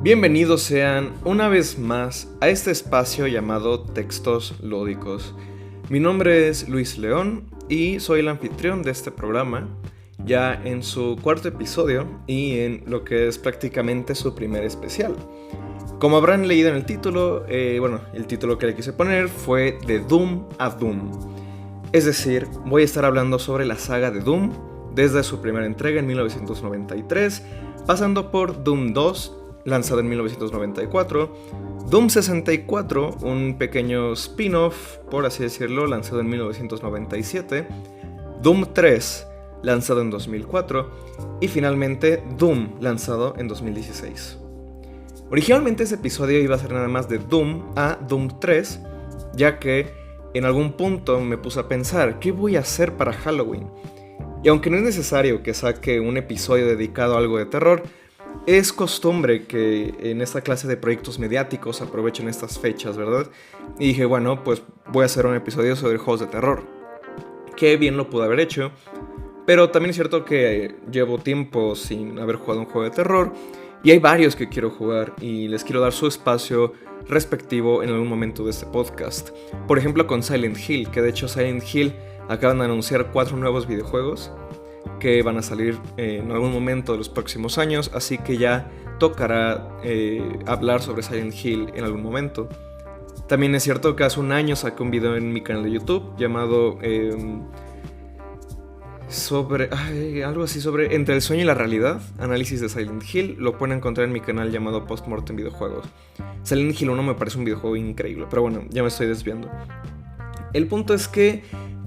Bienvenidos sean una vez más a este espacio llamado Textos Lúdicos. Mi nombre es Luis León y soy el anfitrión de este programa, ya en su cuarto episodio y en lo que es prácticamente su primer especial. Como habrán leído en el título, el título que le quise poner fue De Doom a Doom. Es decir, voy a estar hablando sobre la saga de Doom, desde su primera entrega en 1993, pasando por Doom 2, lanzado en 1994, Doom 64, un pequeño spin-off, por así decirlo, lanzado en 1997, Doom 3, lanzado en 2004, y finalmente Doom, lanzado en 2016. Originalmente ese episodio iba a ser nada más de Doom a Doom 3, ya que en algún punto me puse a pensar, ¿qué voy a hacer para Halloween? Y aunque no es necesario que saque un episodio dedicado a algo de terror, es costumbre que en esta clase de proyectos mediáticos aprovechen estas fechas, ¿verdad? Y dije, bueno, pues voy a hacer un episodio sobre juegos de terror. Qué bien lo pude haber hecho, pero también es cierto que llevo tiempo sin haber jugado un juego de terror, y hay varios que quiero jugar y les quiero dar su espacio respectivo en algún momento de este podcast. Por ejemplo con Silent Hill, que de hecho Silent Hill acaban de anunciar 4 nuevos videojuegos que van a salir en algún momento de los próximos años, así que ya tocará hablar sobre Silent Hill en algún momento. También es cierto que hace un año saqué un video en mi canal de YouTube llamado algo así sobre Entre el sueño y la realidad, análisis de Silent Hill. Lo pueden encontrar en mi canal llamado Postmortem Videojuegos. Silent Hill 1 me parece un videojuego increíble, pero bueno, ya me estoy desviando. El punto es que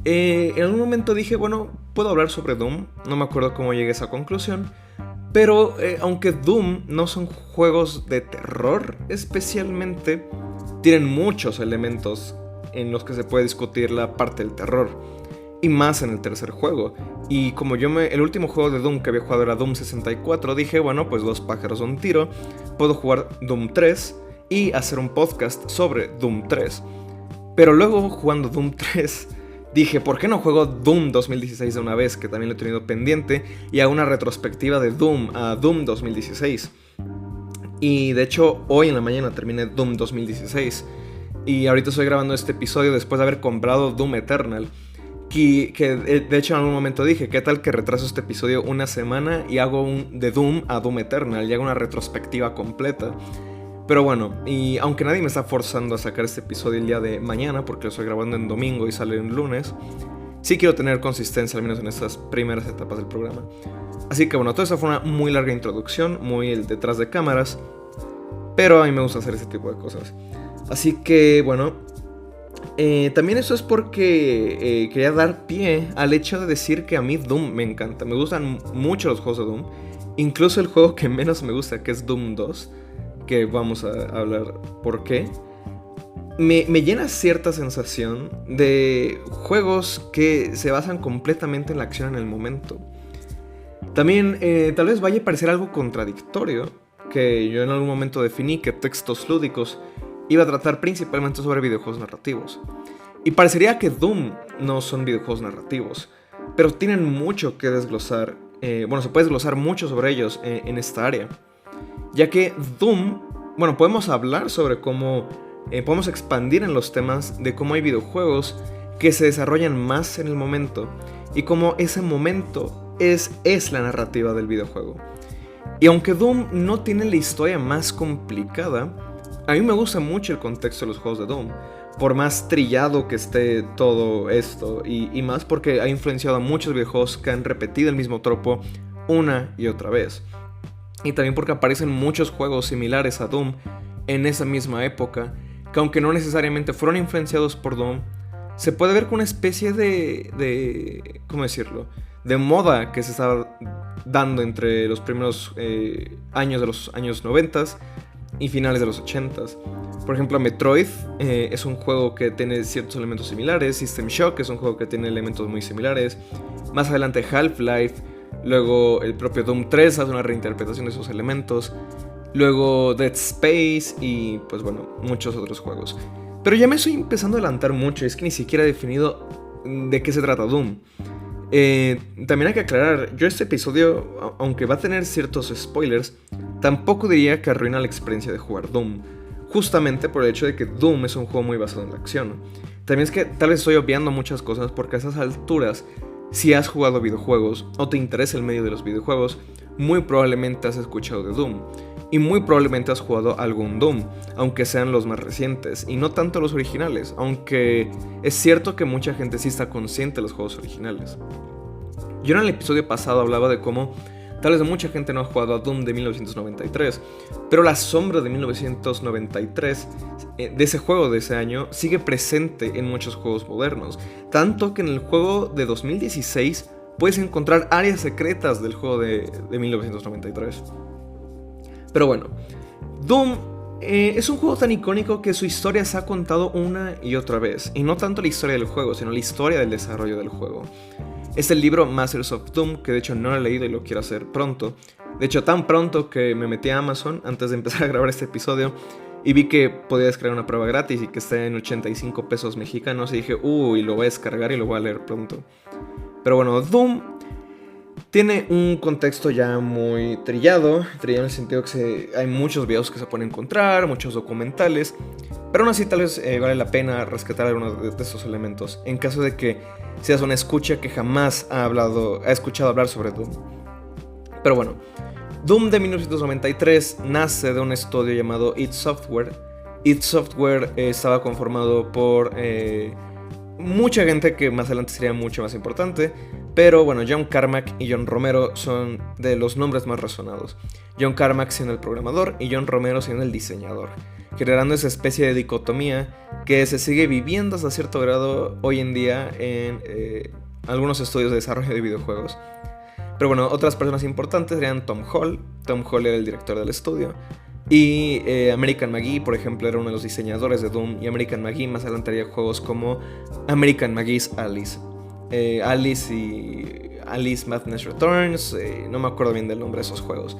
en algún momento dije, bueno, puedo hablar sobre Doom. No me acuerdo cómo llegué a esa conclusión, pero aunque Doom no son juegos de terror especialmente, tienen muchos elementos en los que se puede discutir la parte del terror, y más en el tercer juego. Y como el último juego de Doom que había jugado era Doom 64, dije, bueno, pues 2 pájaros de un tiro. Puedo jugar Doom 3 y hacer un podcast sobre Doom 3. Pero luego, jugando Doom 3, dije, ¿por qué no juego Doom 2016 de una vez? Que también lo he tenido pendiente, y hago una retrospectiva de Doom a Doom 2016. Y de hecho, hoy en la mañana terminé Doom 2016. Y ahorita estoy grabando este episodio después de haber comprado Doom Eternal. Que de hecho en algún momento dije, ¿qué tal que retraso este episodio una semana y hago de Doom a Doom Eternal y hago una retrospectiva completa? Pero bueno, y aunque nadie me está forzando a sacar este episodio el día de mañana, porque lo estoy grabando en domingo y sale en lunes, sí quiero tener consistencia, al menos en estas primeras etapas del programa. Así que bueno, toda esta fue una muy larga introducción, muy el detrás de cámaras, pero a mí me gusta hacer ese tipo de cosas. Así que bueno, también eso es porque quería dar pie al hecho de decir que a mí Doom me encanta. Me gustan mucho los juegos de Doom, incluso el juego que menos me gusta, que es Doom 2, que vamos a hablar por qué. Me llena cierta sensación de juegos que se basan completamente en la acción en el momento. También tal vez vaya a parecer algo contradictorio, que yo en algún momento definí que Textos Lúdicos iba a tratar principalmente sobre videojuegos narrativos. Y parecería que Doom no son videojuegos narrativos, pero tienen mucho que desglosar. Se puede desglosar mucho sobre ellos en esta área. Ya que Doom, podemos hablar sobre cómo podemos expandir en los temas de cómo hay videojuegos que se desarrollan más en el momento, y cómo ese momento es la narrativa del videojuego. Y aunque Doom no tiene la historia más complicada, a mí me gusta mucho el contexto de los juegos de Doom, por más trillado que esté todo esto, y más porque ha influenciado a muchos videojuegos que han repetido el mismo tropo una y otra vez. Y también porque aparecen muchos juegos similares a Doom en esa misma época, que aunque no necesariamente fueron influenciados por Doom, se puede ver como una especie de ¿cómo decirlo?, de moda que se estaba dando entre los primeros años de los años 90 y finales de los 80. Por ejemplo, Metroid es un juego que tiene ciertos elementos similares. System Shock es un juego que tiene elementos muy similares. Más adelante Half-Life. Luego el propio Doom 3 hace una reinterpretación de esos elementos. Luego Dead Space y pues bueno, muchos otros juegos. Pero ya me estoy empezando a adelantar mucho, es que ni siquiera he definido de qué se trata Doom. También hay que aclarar, yo este episodio, aunque va a tener ciertos spoilers, tampoco diría que arruina la experiencia de jugar Doom, justamente por el hecho de que Doom es un juego muy basado en la acción. También es que tal vez estoy obviando muchas cosas porque a esas alturas, si has jugado videojuegos o te interesa el medio de los videojuegos, muy probablemente has escuchado de Doom. Y muy probablemente has jugado algún Doom, aunque sean los más recientes, y no tanto los originales, aunque es cierto que mucha gente sí está consciente de los juegos originales. Yo en el episodio pasado hablaba de cómo tal vez mucha gente no ha jugado a Doom de 1993, pero la sombra de 1993, de ese juego de ese año, sigue presente en muchos juegos modernos, tanto que en el juego de 2016 puedes encontrar áreas secretas del juego de 1993. Pero bueno, Doom es un juego tan icónico que su historia se ha contado una y otra vez. Y no tanto la historia del juego, sino la historia del desarrollo del juego. Es el libro Masters of Doom, que de hecho no lo he leído y lo quiero hacer pronto. De hecho, tan pronto que me metí a Amazon antes de empezar a grabar este episodio y vi que podía descargar una prueba gratis y que está en 85 pesos mexicanos. Y dije, uy, lo voy a descargar y lo voy a leer pronto. Pero bueno, Doom tiene un contexto ya muy trillado en el sentido que hay muchos videos que se pueden encontrar, muchos documentales, pero aún así tal vez vale la pena rescatar algunos de estos elementos, en caso de que seas una escucha que jamás ha escuchado hablar sobre Doom. Pero bueno, Doom de 1993 nace de un estudio llamado id Software. id Software estaba conformado por mucha gente que más adelante sería mucho más importante. Pero bueno, John Carmack y John Romero son de los nombres más resonados. John Carmack siendo el programador y John Romero siendo el diseñador, generando esa especie de dicotomía que se sigue viviendo hasta cierto grado hoy en día en algunos estudios de desarrollo de videojuegos. Pero bueno, otras personas importantes serían Tom Hall. Tom Hall era el director del estudio. Y American McGee, por ejemplo, era uno de los diseñadores de Doom. Y American McGee más adelante haría juegos como American McGee's Alice. Alice y Alice Madness Returns, no me acuerdo bien del nombre de esos juegos.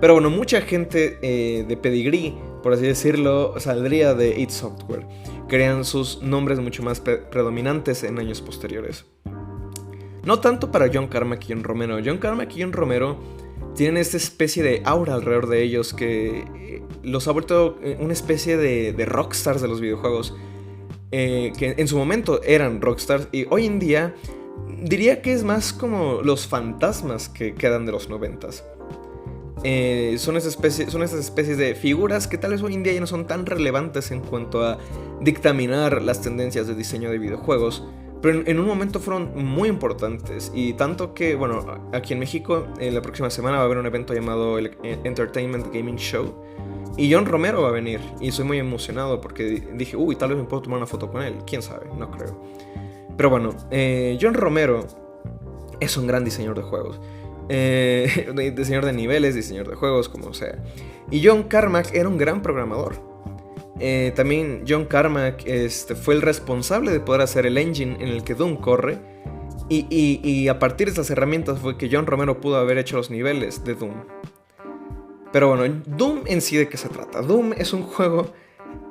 Pero bueno, mucha gente de pedigrí, por así decirlo, saldría de id Software. Crean sus nombres mucho más predominantes en años posteriores. No tanto para John Carmack y John Romero. John Carmack y John Romero tienen esta especie de aura alrededor de ellos que los ha vuelto una especie de rockstars de los videojuegos. Que en su momento eran rockstars y hoy en día diría que es más como los fantasmas que quedan de los 90s. Son esas especies de figuras que tal vez hoy en día ya no son tan relevantes en cuanto a dictaminar las tendencias de diseño de videojuegos, pero en un momento fueron muy importantes, y tanto que, bueno, aquí en México la próxima semana va a haber un evento llamado el Entertainment Gaming Show. Y John Romero va a venir, y soy muy emocionado porque dije, uy, tal vez me puedo tomar una foto con él. ¿Quién sabe? No creo. Pero bueno, John Romero es un gran diseñador de juegos. Diseñador de niveles, diseñador de juegos, como sea. Y John Carmack era un gran programador. También John Carmack fue el responsable de poder hacer el engine en el que Doom corre. Y a partir de esas herramientas fue que John Romero pudo haber hecho los niveles de Doom. Pero bueno, Doom en sí, ¿de qué se trata? Doom es un juego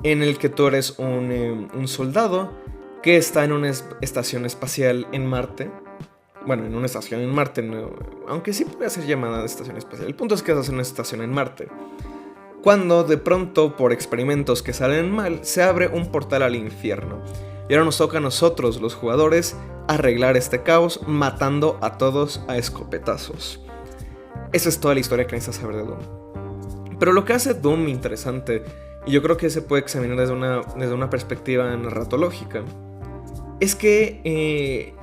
en el que tú eres un soldado que está en una estación espacial en Marte. Bueno, en una estación en Marte, no, aunque sí puede ser llamada estación espacial. El punto es que estás en una estación en Marte. Cuando de pronto, por experimentos que salen mal, se abre un portal al infierno. Y ahora nos toca a nosotros, los jugadores, arreglar este caos matando a todos a escopetazos. Esa es toda la historia que necesitas saber de Doom. Pero lo que hace Doom interesante, y yo creo que se puede examinar desde una perspectiva narratológica, es que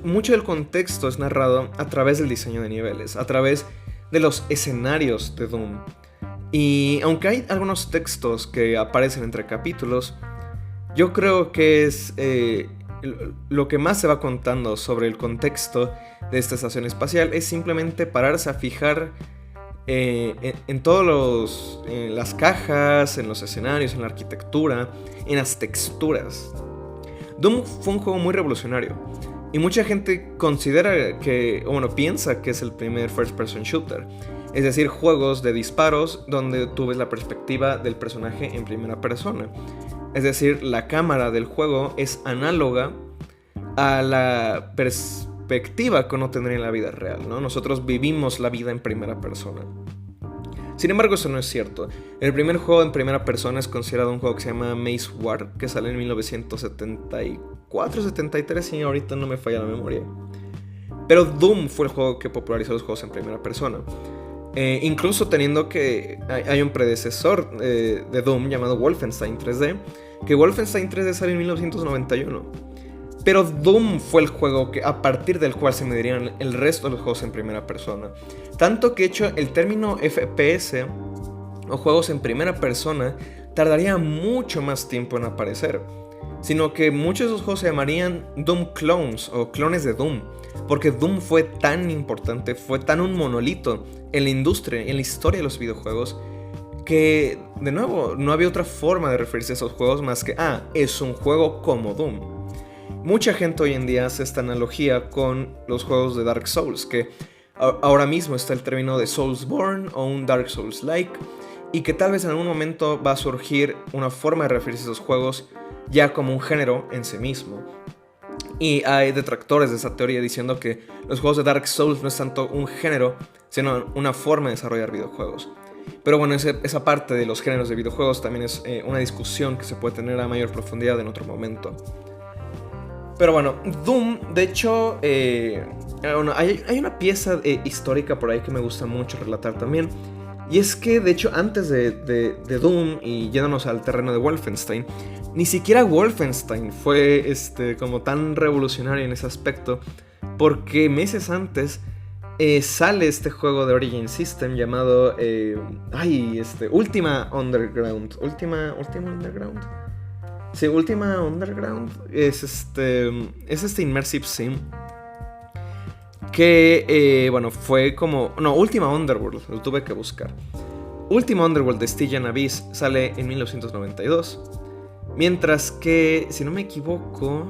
mucho del contexto es narrado a través del diseño de niveles, a través de los escenarios de Doom. Y aunque hay algunos textos que aparecen entre capítulos, yo creo que es lo que más se va contando sobre el contexto de esta estación espacial es simplemente pararse a fijar en todos las cajas, en los escenarios, en la arquitectura, en las texturas. Doom fue un juego muy revolucionario y mucha gente considera piensa que es el primer first person shooter, es decir, juegos de disparos donde tú ves la perspectiva del personaje en primera persona. Es decir, la cámara del juego es análoga a la perspectiva que uno tendría en la vida real, ¿no? Nosotros vivimos la vida en primera persona. Sin embargo, eso no es cierto. El primer juego en primera persona es considerado un juego que se llama Maze War, que sale en 1974-73, si ahorita no me falla la memoria. Pero Doom fue el juego que popularizó los juegos en primera persona. Incluso teniendo que hay un predecesor de Doom llamado Wolfenstein 3D, que Wolfenstein 3D sale en 1991. Pero Doom fue el juego que, a partir del cual se medirían el resto de los juegos en primera persona. Tanto que, de hecho, el término FPS o juegos en primera persona tardaría mucho más tiempo en aparecer. Sino que muchos de esos juegos se llamarían Doom Clones o clones de Doom. Porque Doom fue tan importante, fue tan un monolito en la industria, en la historia de los videojuegos, que, de nuevo, no había otra forma de referirse a esos juegos más que, es un juego como Doom. Mucha gente hoy en día hace esta analogía con los juegos de Dark Souls, que ahora mismo está el término de Soulsborne o un Dark Souls-like, y que tal vez en algún momento va a surgir una forma de referirse a esos juegos ya como un género en sí mismo. Y hay detractores de esa teoría diciendo que los juegos de Dark Souls no es tanto un género, sino una forma de desarrollar videojuegos. Pero bueno, esa parte de los géneros de videojuegos también es una discusión que se puede tener a mayor profundidad en otro momento. Pero bueno, Doom, de hecho, hay una pieza histórica por ahí que me gusta mucho relatar también. Y es que, de hecho, antes de Doom, y yéndonos al terreno de Wolfenstein, ni siquiera Wolfenstein fue como tan revolucionario en ese aspecto, porque meses antes sale este juego de Origin System llamado Ultima Underground. ¿Ultima Underground? Sí, Ultima Underground es este Immersive Sim que, fue como... No, Ultima Underworld, lo tuve que buscar. Ultima Underworld de Stygian Abyss sale en 1992. Mientras que, si no me equivoco...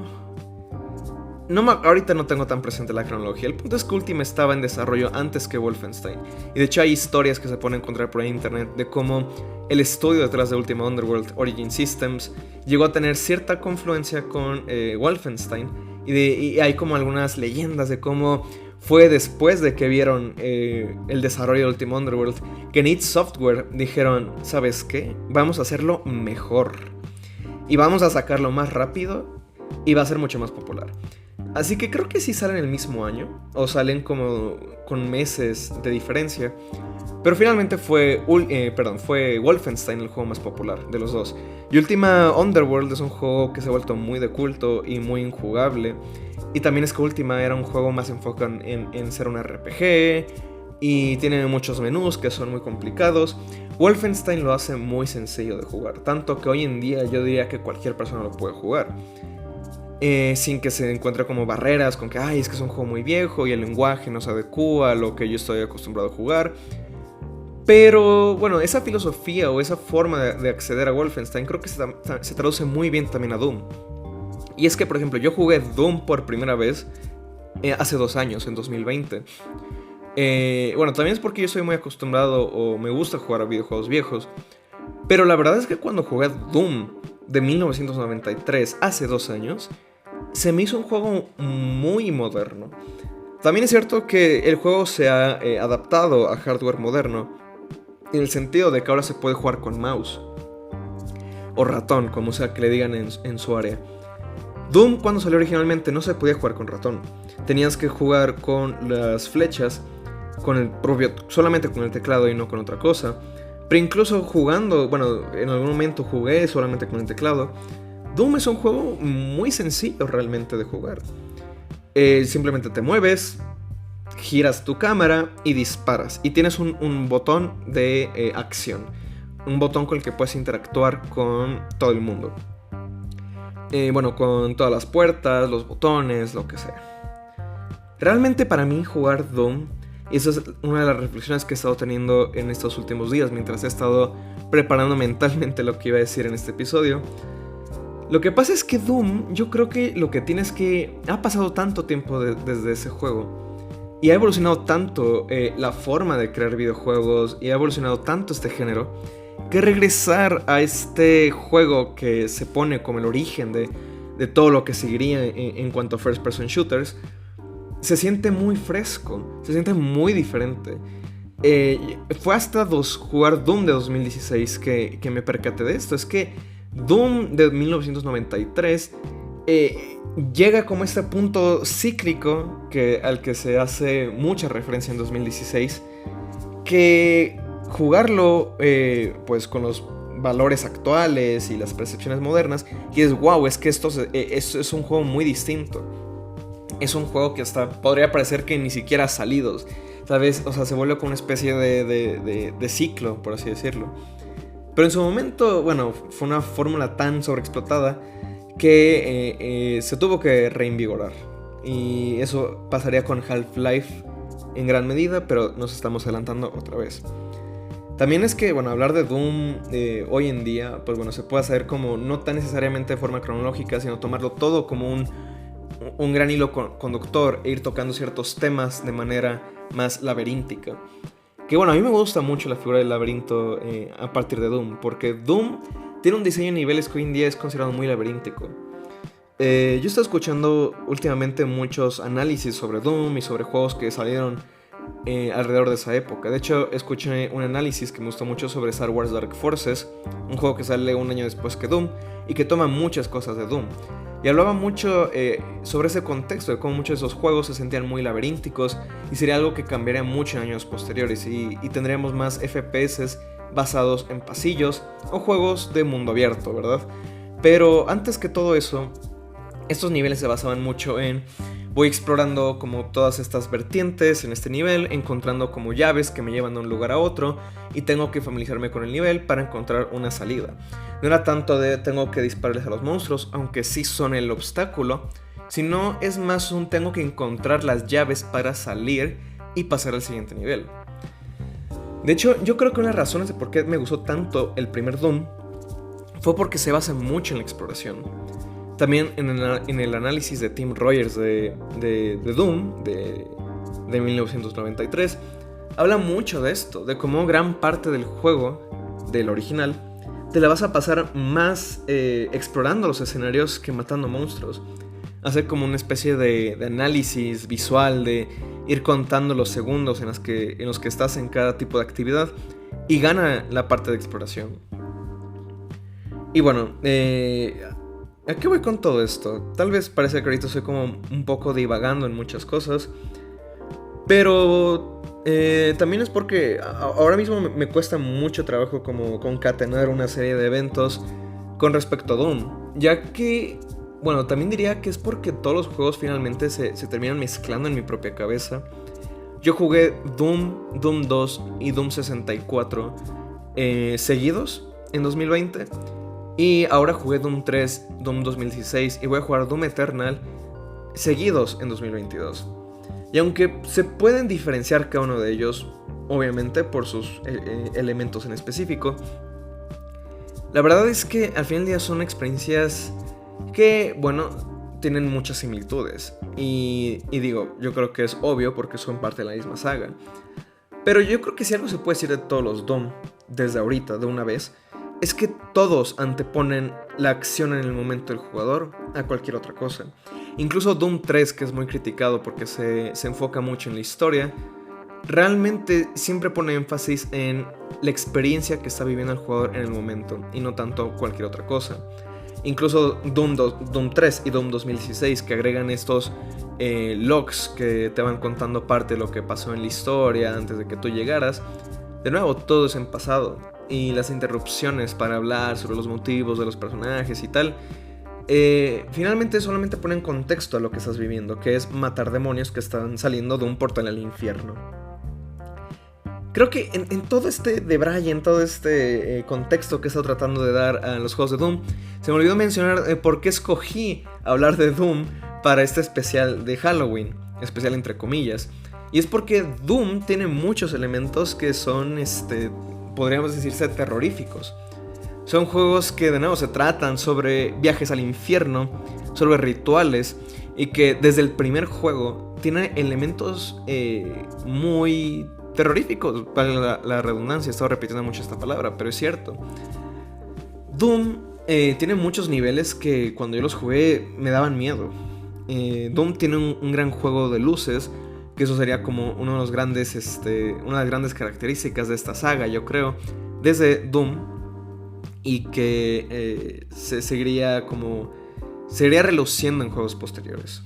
ahorita no tengo tan presente la cronología. El punto es que Ultima estaba en desarrollo antes que Wolfenstein. Y de hecho hay historias que se pueden encontrar por ahí en internet de cómo el estudio detrás de Ultima Underworld, Origin Systems, llegó a tener cierta confluencia con Wolfenstein. Y hay como algunas leyendas de cómo fue después de que vieron el desarrollo de Ultima Underworld que id Software dijeron, ¿sabes qué? Vamos a hacerlo mejor. Y vamos a sacarlo más rápido y va a ser mucho más popular. Así que creo que sí salen el mismo año, o salen como con meses de diferencia. Pero finalmente fue Wolfenstein el juego más popular de los dos. Y Ultima Underworld es un juego que se ha vuelto muy de culto y muy injugable. Y también es que Ultima era un juego más enfocado en ser un RPG. Y tiene muchos menús que son muy complicados. Wolfenstein lo hace muy sencillo de jugar. Tanto que hoy en día yo diría que cualquier persona lo puede jugar. Sin que se encuentre como barreras con que es que es un juego muy viejo y el lenguaje no se adecua a lo que yo estoy acostumbrado a jugar. Pero bueno, esa filosofía o esa forma de acceder a Wolfenstein creo que se traduce muy bien también a Doom. Y es que, por ejemplo, yo jugué Doom por primera vez hace 2 años, en 2020. También es porque yo soy muy acostumbrado o me gusta jugar a videojuegos viejos. Pero la verdad es que cuando jugué Doom de 1993, hace 2 años, se me hizo un juego muy moderno. También es cierto que el juego se ha adaptado a hardware moderno, en el sentido de que ahora se puede jugar con mouse o ratón, como sea que le digan en su área. Doom, cuando salió originalmente, no se podía jugar con ratón. Tenías que jugar con las flechas, solamente con el teclado y no con otra cosa. Pero incluso jugando, en algún momento jugué solamente con el teclado. Doom es un juego muy sencillo realmente de jugar. Simplemente te mueves, giras tu cámara y disparas. Y tienes un botón de acción. Un botón con el que puedes interactuar con todo el mundo. Con todas las puertas, los botones, lo que sea. Realmente para mí jugar Doom, y esa es una de las reflexiones que he estado teniendo en estos últimos días mientras he estado preparando mentalmente lo que iba a decir en este episodio. Lo que pasa es que Doom, yo creo que lo que tiene es que ha pasado tanto tiempo desde ese juego y ha evolucionado tanto la forma de crear videojuegos y ha evolucionado tanto este género, que regresar a este juego que se pone como el origen de todo lo que seguiría en cuanto a first person shooters, se siente muy fresco, se siente muy diferente. Fue hasta jugar Doom de 2016 que me percaté de esto. Es que Doom de 1993 llega como este punto cíclico al que se hace mucha referencia en 2016, que jugarlo pues con los valores actuales y las percepciones modernas, y es wow, es que esto es un juego muy distinto. Es un juego que hasta podría parecer que ni siquiera ha salido, ¿sabes? O sea, se vuelve como una especie de ciclo, por así decirlo. Pero en su momento, bueno, fue una fórmula tan sobreexplotada que se tuvo que reinvigorar. Y eso pasaría con Half-Life en gran medida, pero nos estamos adelantando otra vez. También es que, bueno, hablar de Doom hoy en día, pues bueno, se puede hacer como no tan necesariamente de forma cronológica, sino tomarlo todo como un gran hilo conductor e ir tocando ciertos temas de manera más laberíntica. Que bueno, a mí me gusta mucho la figura del laberinto a partir de Doom, porque Doom tiene un diseño de niveles que hoy en día es considerado muy laberíntico. Yo he estado escuchando últimamente muchos análisis sobre Doom y sobre juegos que salieron alrededor de esa época. De hecho, escuché un análisis que me gustó mucho sobre Star Wars Dark Forces, un juego que sale un año después que Doom y que toma muchas cosas de Doom. Y hablaba mucho sobre ese contexto, de cómo muchos de esos juegos se sentían muy laberínticos y sería algo que cambiaría mucho en años posteriores y tendríamos más FPS basados en pasillos o juegos de mundo abierto, ¿verdad? Pero antes que todo eso, estos niveles se basaban mucho en voy explorando como todas estas vertientes en este nivel, encontrando como llaves que me llevan de un lugar a otro y tengo que familiarizarme con el nivel para encontrar una salida. No era tanto de tengo que dispararles a los monstruos, aunque sí son el obstáculo, sino es más un tengo que encontrar las llaves para salir y pasar al siguiente nivel. De hecho, yo creo que una de las razones de por qué me gustó tanto el primer Doom fue porque se basa mucho en la exploración. También en el análisis de Tim Rogers de Doom de 1993 habla mucho de esto, de cómo gran parte del juego, del original, te la vas a pasar más explorando los escenarios que matando monstruos. Hacer como una especie de análisis visual, de ir contando los segundos en los que estás en cada tipo de actividad, y gana la parte de exploración. Y bueno, ¿a qué voy con todo esto? Tal vez parece que ahorita estoy como un poco divagando en muchas cosas, pero también es porque ahora mismo me cuesta mucho trabajo como concatenar una serie de eventos con respecto a Doom, ya que, bueno, también diría que es porque todos los juegos finalmente se terminan mezclando en mi propia cabeza. Yo jugué Doom, Doom 2 y Doom 64 seguidos en 2020. Y ahora jugué Doom 3, Doom 2016 y voy a jugar Doom Eternal seguidos en 2022. Y aunque se pueden diferenciar cada uno de ellos, obviamente por sus elementos en específico, la verdad es que al final del día son experiencias que, bueno, tienen muchas similitudes. Y digo, yo creo que es obvio porque son parte de la misma saga. Pero yo creo que si algo se puede decir de todos los Doom desde ahorita, de una vez, es que todos anteponen la acción en el momento del jugador a cualquier otra cosa. Incluso Doom 3, que es muy criticado porque se enfoca mucho en la historia, realmente siempre pone énfasis en la experiencia que está viviendo el jugador en el momento y no tanto cualquier otra cosa. Incluso Doom 3 y Doom 2016, que agregan estos logs que te van contando parte de lo que pasó en la historia antes de que tú llegaras. De nuevo, todo es en pasado. Y las interrupciones para hablar sobre los motivos de los personajes y tal, finalmente solamente ponen contexto a lo que estás viviendo, que es matar demonios que están saliendo de un portal al infierno. Creo que en todo este debraye, en todo este contexto que he estado tratando de dar a los juegos de Doom, se me olvidó mencionar por qué escogí hablar de Doom para este especial de Halloween, especial entre comillas. Y es porque Doom tiene muchos elementos que son, podríamos decirse, terroríficos. Son juegos que de nuevo se tratan sobre viajes al infierno, sobre rituales, y que desde el primer juego tiene elementos muy terroríficos, para la redundancia. He estado repitiendo mucho esta palabra, pero es cierto. Doom tiene muchos niveles que cuando yo los jugué me daban miedo. Doom tiene un gran juego de luces, que eso sería como una de las grandes características de esta saga, yo creo, desde Doom, y que se seguiría reluciendo en juegos posteriores.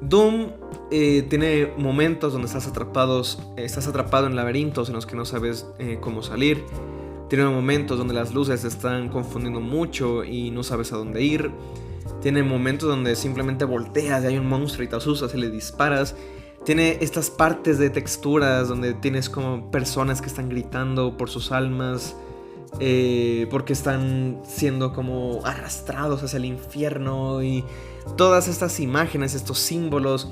Doom tiene momentos donde estás atrapado en laberintos en los que no sabes cómo salir. Tiene momentos donde las luces se están confundiendo mucho y no sabes a dónde ir. Tiene momentos donde simplemente volteas y hay un monstruo y te asustas y le disparas. Tiene estas partes de texturas donde tienes como personas que están gritando por sus almas, porque están siendo como arrastrados hacia el infierno, y todas estas imágenes, estos símbolos,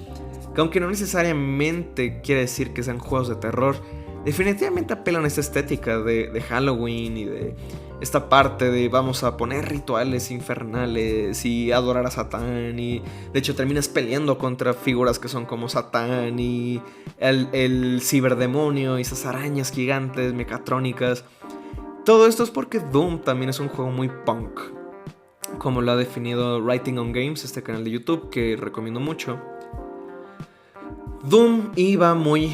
que aunque no necesariamente quiere decir que sean juegos de terror, definitivamente apelan a esta estética de Halloween y de esta parte de vamos a poner rituales infernales y adorar a Satán, y de hecho terminas peleando contra figuras que son como Satán y el ciberdemonio y esas arañas gigantes mecatrónicas. Todo esto es porque Doom también es un juego muy punk, como lo ha definido Writing on Games, este canal de YouTube que recomiendo mucho. Doom iba muy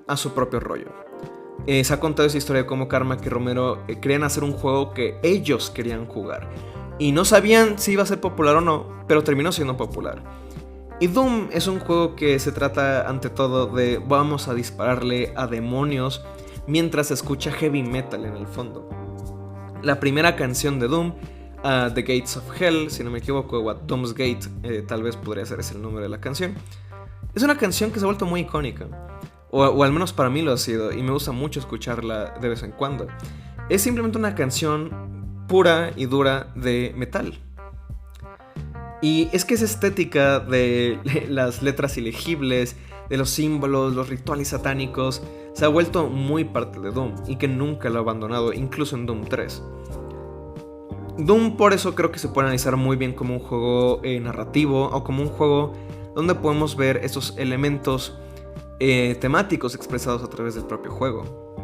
a su propio rollo. Se ha contado esa historia de cómo Carmack y Romero querían hacer un juego que ellos querían jugar y no sabían si iba a ser popular o no, pero terminó siendo popular. Y Doom es un juego que se trata ante todo de vamos a dispararle a demonios mientras se escucha heavy metal en el fondo. La primera canción de Doom, The Gates of Hell, si no me equivoco, o Doom's Gate, tal vez podría ser ese el nombre de la canción, es una canción que se ha vuelto muy icónica. O al menos para mí lo ha sido, y me gusta mucho escucharla de vez en cuando. Es simplemente una canción pura y dura de metal. Y es que esa estética de las letras ilegibles, de los símbolos, los rituales satánicos, se ha vuelto muy parte de Doom, y que nunca lo ha abandonado, incluso en Doom 3. Doom por eso creo que se puede analizar muy bien como un juego narrativo, o como un juego donde podemos ver esos elementos temáticos expresados a través del propio juego.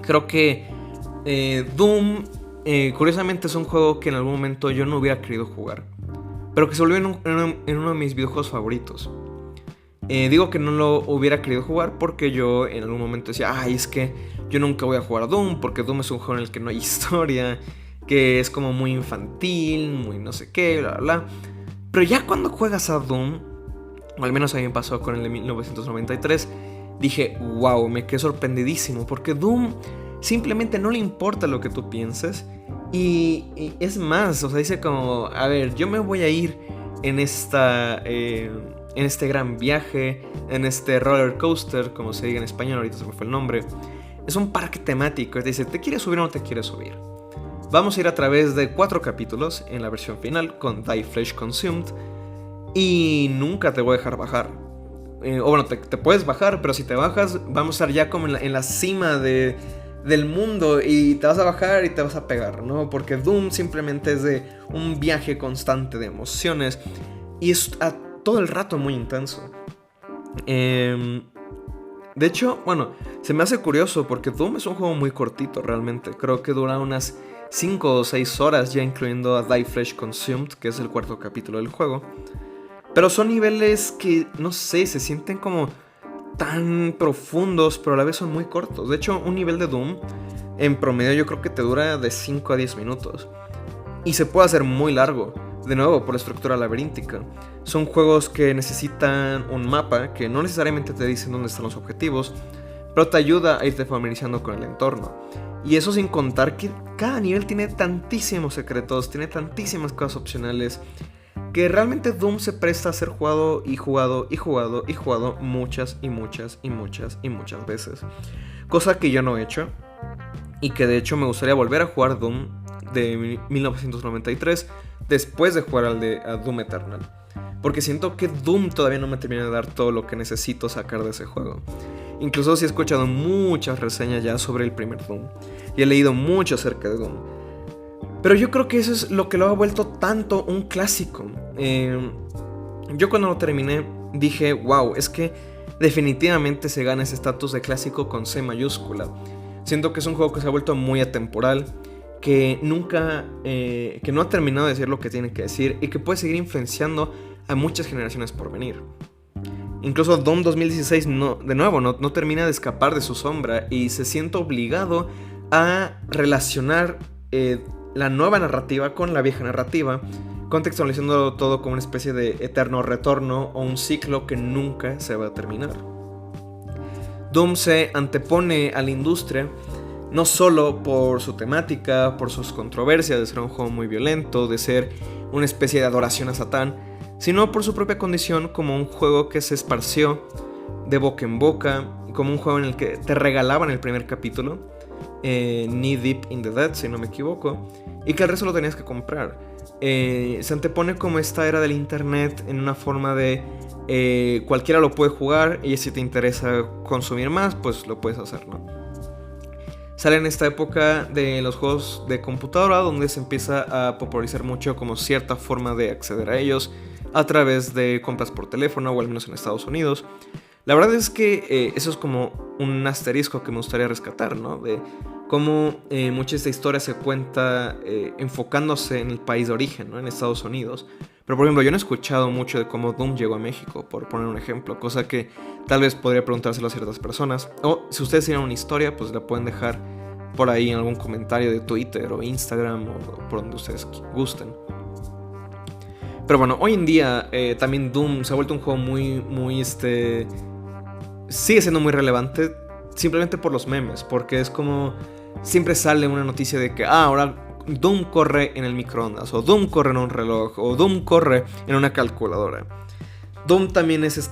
Creo que Doom curiosamente es un juego que en algún momento yo no hubiera querido jugar, pero que se volvió en uno de mis videojuegos favoritos. Digo que no lo hubiera querido jugar porque yo en algún momento decía, ay, es que yo nunca voy a jugar a Doom, porque Doom es un juego en el que no hay historia, que es como muy infantil, muy no sé qué, bla, bla, bla. Pero ya cuando juegas a Doom, o al menos a mí me pasó con el de 1993, dije, wow, me quedé sorprendidísimo, porque Doom simplemente no le importa lo que tú pienses, y es más, o sea, dice como, a ver, yo me voy a ir en este gran viaje, en este roller coaster, como se diga en español, ahorita se me fue el nombre. Es un parque temático, te dice, ¿te quieres subir o no te quieres subir? Vamos a ir a través de 4 capítulos en la versión final, con Die Flesh Consumed, y nunca te voy a dejar bajar. O bueno, te puedes bajar, pero si te bajas, vamos a estar ya como en la cima del mundo, y te vas a bajar y te vas a pegar, ¿no? Porque Doom simplemente es de un viaje constante de emociones, y es todo el rato muy intenso. De hecho, bueno, se me hace curioso porque Doom es un juego muy cortito realmente. Creo que dura unas 5 o 6 horas, ya incluyendo a Die Flesh Consumed, que es el 4º capítulo del juego. Pero son niveles que, no sé, se sienten como tan profundos, pero a la vez son muy cortos. De hecho, un nivel de Doom, en promedio, yo creo que te dura de 5 a 10 minutos. Y se puede hacer muy largo, de nuevo, por la estructura laberíntica. Son juegos que necesitan un mapa, que no necesariamente te dicen dónde están los objetivos, pero te ayuda a irte familiarizando con el entorno. Y eso sin contar que cada nivel tiene tantísimos secretos, tiene tantísimas cosas opcionales, que realmente Doom se presta a ser jugado y jugado y jugado y jugado muchas y muchas y muchas y muchas veces. Cosa que yo no he hecho, y que de hecho me gustaría volver a jugar Doom de 1993 después de jugar a Doom Eternal, porque siento que Doom todavía no me termina de dar todo lo que necesito sacar de ese juego. Incluso sí he escuchado muchas reseñas ya sobre el primer Doom, y he leído mucho acerca de Doom, pero yo creo que eso es lo que lo ha vuelto tanto un clásico. Yo cuando lo terminé dije, wow, es que definitivamente se gana ese estatus de clásico con C mayúscula. Siento que es un juego que se ha vuelto muy atemporal, que nunca, que no ha terminado de decir lo que tiene que decir y que puede seguir influenciando a muchas generaciones por venir. Incluso Doom 2016 no termina de escapar de su sombra y se siente obligado a relacionar la nueva narrativa con la vieja narrativa, contextualizando todo como una especie de eterno retorno o un ciclo que nunca se va a terminar. Doom se antepone a la industria no solo por su temática, por sus controversias de ser un juego muy violento, de ser una especie de adoración a Satán, sino por su propia condición como un juego que se esparció de boca en boca, como un juego en el que te regalaban el primer capítulo, Knee Deep in the Dead, si no me equivoco, y que el resto lo tenías que comprar. Se antepone como esta era del internet en una forma de cualquiera lo puede jugar y si te interesa consumir más, pues lo puedes hacer, ¿no? Sale en esta época de los juegos de computadora donde se empieza a popularizar mucho como cierta forma de acceder a ellos a través de compras por teléfono, o al menos en Estados Unidos. La verdad es que eso es como un asterisco que me gustaría rescatar, ¿no? De cómo mucha de esta historia se cuenta enfocándose en el país de origen, ¿no? En Estados Unidos. Pero por ejemplo, yo no he escuchado mucho de cómo Doom llegó a México, por poner un ejemplo, cosa que tal vez podría preguntárselo a ciertas personas. O si ustedes tienen una historia, pues la pueden dejar por ahí en algún comentario de Twitter o Instagram o por donde ustedes gusten. Pero bueno, hoy en día también Doom se ha vuelto un juego muy sigue siendo muy relevante simplemente por los memes, porque es como siempre sale una noticia de que ahora Doom corre en el microondas, o Doom corre en un reloj, o Doom corre en una calculadora. Doom también es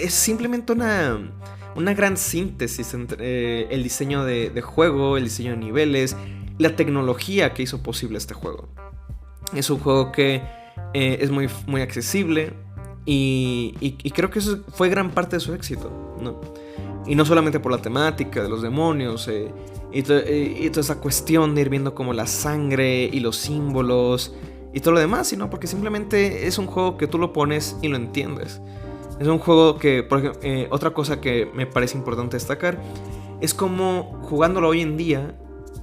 simplemente una gran síntesis entre el diseño de juego, el diseño de niveles, la tecnología que hizo posible este juego. Es un juego que es muy accesible y creo que eso fue gran parte de su éxito, ¿no? Y no solamente por la temática de los demonios y toda esa cuestión de ir viendo como la sangre y los símbolos y todo lo demás, sino porque simplemente es un juego que tú lo pones y lo entiendes. Es un juego que, por ejemplo, otra cosa que me parece importante destacar es como jugándolo hoy en día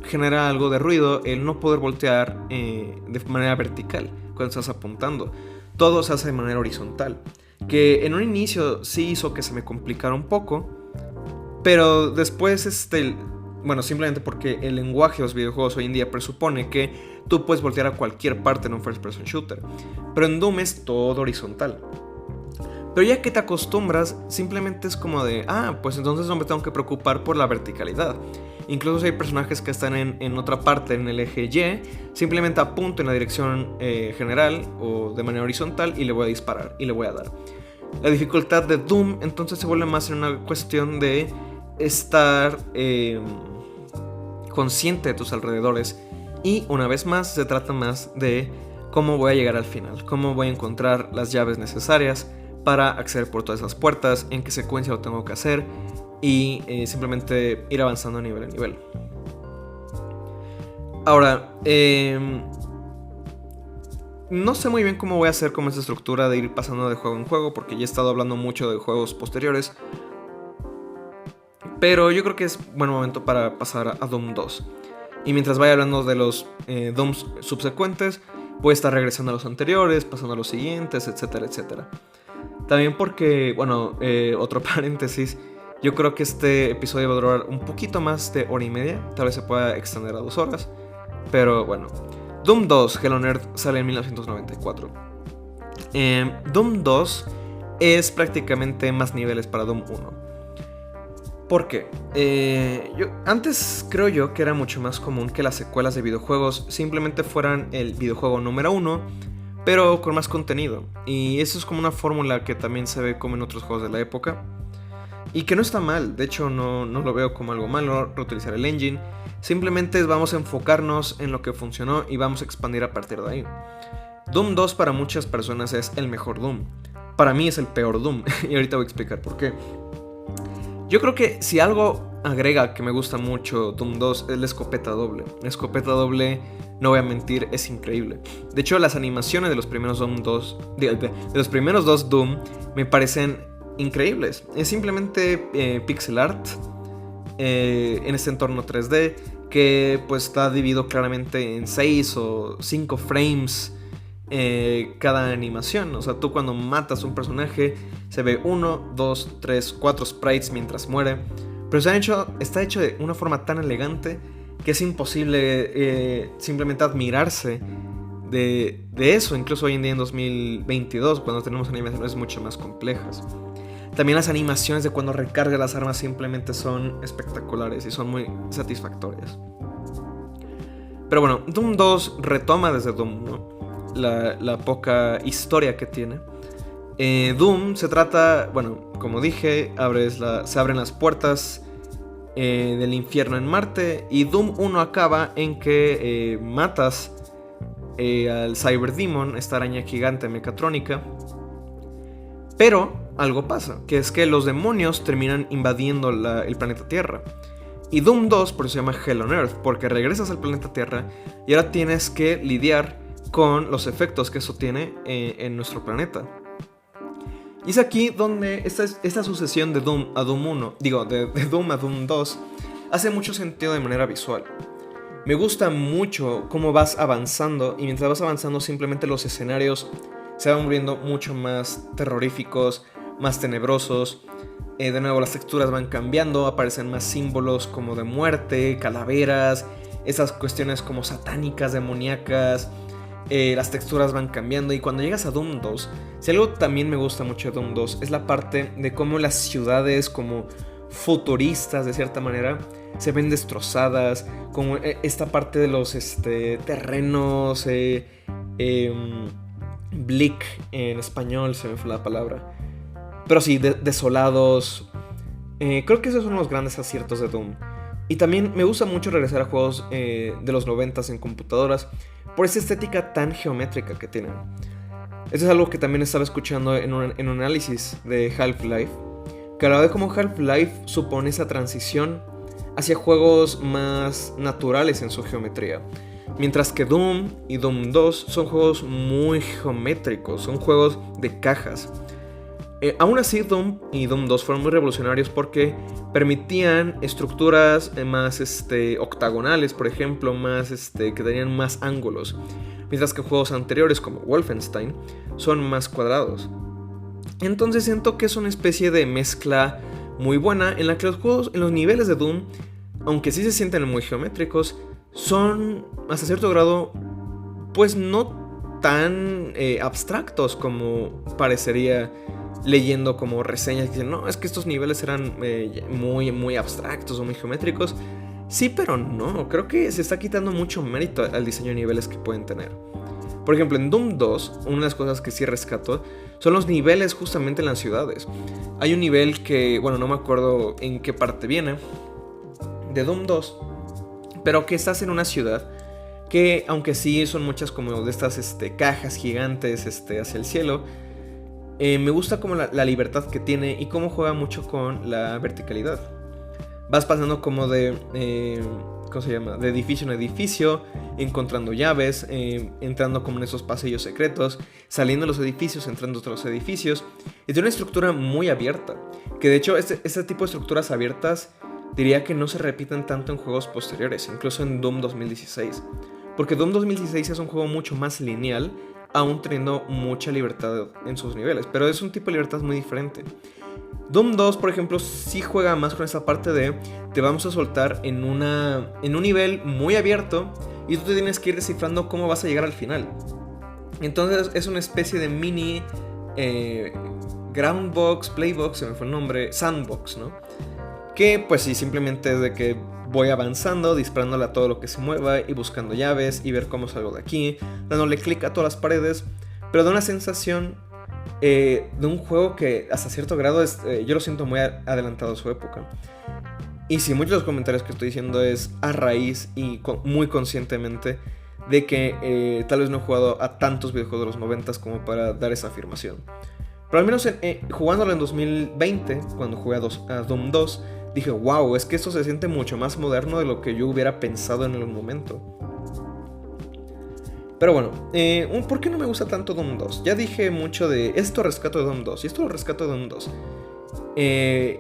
genera algo de ruido el no poder voltear de manera vertical cuando estás apuntando. Todo se hace de manera horizontal, que en un inicio sí hizo que se me complicara un poco, pero después simplemente porque el lenguaje de los videojuegos hoy en día presupone que tú puedes voltear a cualquier parte en un first person shooter, pero en Doom es todo horizontal. Pero ya que te acostumbras, simplemente es como de, pues entonces no me tengo que preocupar por la verticalidad. Incluso si hay personajes que están en otra parte, en el eje Y, simplemente apunto en la dirección general o de manera horizontal y le voy a disparar y le voy a dar. La dificultad de Doom entonces se vuelve más en una cuestión de estar consciente de tus alrededores, y una vez más se trata más de cómo voy a llegar al final, cómo voy a encontrar las llaves necesarias para acceder por todas esas puertas, en qué secuencia lo tengo que hacer y simplemente ir avanzando nivel a nivel. Ahora, no sé muy bien cómo voy a hacer como esa estructura de ir pasando de juego en juego, porque ya he estado hablando mucho de juegos posteriores. Pero yo creo que es buen momento para pasar a Doom 2. Y mientras vaya hablando de los Dooms subsecuentes, voy a estar regresando a los anteriores, pasando a los siguientes, etcétera, etcétera. También porque, otro paréntesis, yo creo que este episodio va a durar un poquito más de hora y media. Tal vez se pueda extender a 2 horas. Pero bueno, Doom 2 Hello Nerd sale en 1994. Doom 2 es prácticamente más niveles para Doom 1. ¿Por qué? Antes creo yo que era mucho más común que las secuelas de videojuegos simplemente fueran el videojuego número 1, pero con más contenido. Y eso es como una fórmula que también se ve como en otros juegos de la época. Y que no está mal, de hecho no lo veo como algo malo reutilizar el engine. Simplemente vamos a enfocarnos en lo que funcionó y vamos a expandir a partir de ahí. Doom 2 para muchas personas es el mejor Doom. Para mí es el peor Doom, y ahorita voy a explicar por qué. Yo creo que si algo agrega que me gusta mucho Doom 2 es la escopeta doble. La escopeta doble, no voy a mentir, es increíble. De hecho, las animaciones de los primeros Doom 2, de los primeros dos Doom, me parecen increíbles. Es simplemente pixel art en este entorno 3D que pues está dividido claramente en 6 o 5 frames cada animación. O sea, tú cuando matas a un personaje se ve 1, 2, 3, 4 sprites mientras muere. Pero está hecho de una forma tan elegante que es imposible simplemente admirarse de eso, incluso hoy en día en 2022, cuando tenemos animaciones mucho más complejas. También las animaciones de cuando recarga las armas simplemente son espectaculares y son muy satisfactorias. Pero bueno, Doom 2 retoma desde Doom 1 la poca historia que tiene. Doom se trata, bueno, como dije, se abren las puertas del infierno en Marte, y Doom 1 acaba en que matas al Cyberdemon, esta araña gigante mecatrónica. Pero algo pasa, que es que los demonios terminan invadiendo el planeta Tierra. Y Doom 2 por eso se llama Hell on Earth, porque regresas al planeta Tierra y ahora tienes que lidiar con los efectos que eso tiene en nuestro planeta. Y es aquí donde esta sucesión de Doom a Doom 1, de Doom a Doom 2, hace mucho sentido de manera visual. Me gusta mucho cómo vas avanzando, y mientras vas avanzando simplemente los escenarios se van volviendo mucho más terroríficos, más tenebrosos. De nuevo las texturas van cambiando, aparecen más símbolos como de muerte, calaveras, esas cuestiones como satánicas, demoníacas. Las texturas van cambiando, y cuando llegas a Doom 2, si algo también me gusta mucho de Doom 2 es la parte de cómo las ciudades como futuristas de cierta manera se ven destrozadas, como esta parte de los terrenos bleak en español, se me fue la palabra, pero sí, desolados. Creo que esos son los grandes aciertos de Doom. Y también me gusta mucho regresar a juegos de los 90s en computadoras por esa estética tan geométrica que tienen. Esto es algo que también estaba escuchando en un análisis de Half-Life, que hablaba de cómo Half-Life supone esa transición hacia juegos más naturales en su geometría, mientras que Doom y Doom 2 son juegos muy geométricos, son juegos de cajas. Aún así, Doom y Doom 2 fueron muy revolucionarios porque permitían estructuras más octagonales, por ejemplo, más que tenían más ángulos, mientras que juegos anteriores como Wolfenstein son más cuadrados. Entonces siento que es una especie de mezcla muy buena en la que los juegos, en los niveles de Doom, aunque sí se sienten muy geométricos, son hasta cierto grado pues no tan abstractos como parecería leyendo como reseñas que dicen, no, es que estos niveles eran muy, muy abstractos o muy geométricos. Sí, pero no, creo que se está quitando mucho mérito al diseño de niveles que pueden tener. Por ejemplo, en Doom 2, una de las cosas que sí rescato son los niveles justamente en las ciudades. Hay un nivel que, bueno, no me acuerdo en qué parte viene de Doom 2, pero que estás en una ciudad que, aunque sí son muchas como de estas cajas gigantes hacia el cielo, me gusta como la libertad que tiene y cómo juega mucho con la verticalidad. Vas pasando como de de edificio en edificio, encontrando llaves, entrando como en esos pasillos secretos, saliendo de los edificios, entrando a otros edificios. Y tiene una estructura muy abierta, que de hecho este tipo de estructuras abiertas diría que no se repiten tanto en juegos posteriores, incluso en Doom 2016. Porque Doom 2016 es un juego mucho más lineal, aún teniendo mucha libertad en sus niveles, pero es un tipo de libertad muy diferente. Doom 2, por ejemplo, sí juega más con esa parte de te vamos a soltar en un nivel muy abierto y tú te tienes que ir descifrando cómo vas a llegar al final. Entonces es una especie de mini groundbox, playbox, se me fue el nombre, sandbox, ¿no? Que pues sí, simplemente es de que voy avanzando, disparándole a todo lo que se mueva y buscando llaves y ver cómo salgo de aquí, dándole clic a todas las paredes, pero da una sensación de un juego que hasta cierto grado yo lo siento muy adelantado a su época. Y sí, muchos de los comentarios que estoy diciendo es a raíz y muy conscientemente de que tal vez no he jugado a tantos videojuegos de los 90 como para dar esa afirmación. Pero al menos jugándolo en 2020, cuando jugué a Doom 2, dije, wow, es que esto se siente mucho más moderno de lo que yo hubiera pensado en el momento. Pero bueno, ¿por qué no me gusta tanto Doom 2? Ya dije mucho de esto rescato de Doom 2 y esto lo rescato de Doom 2.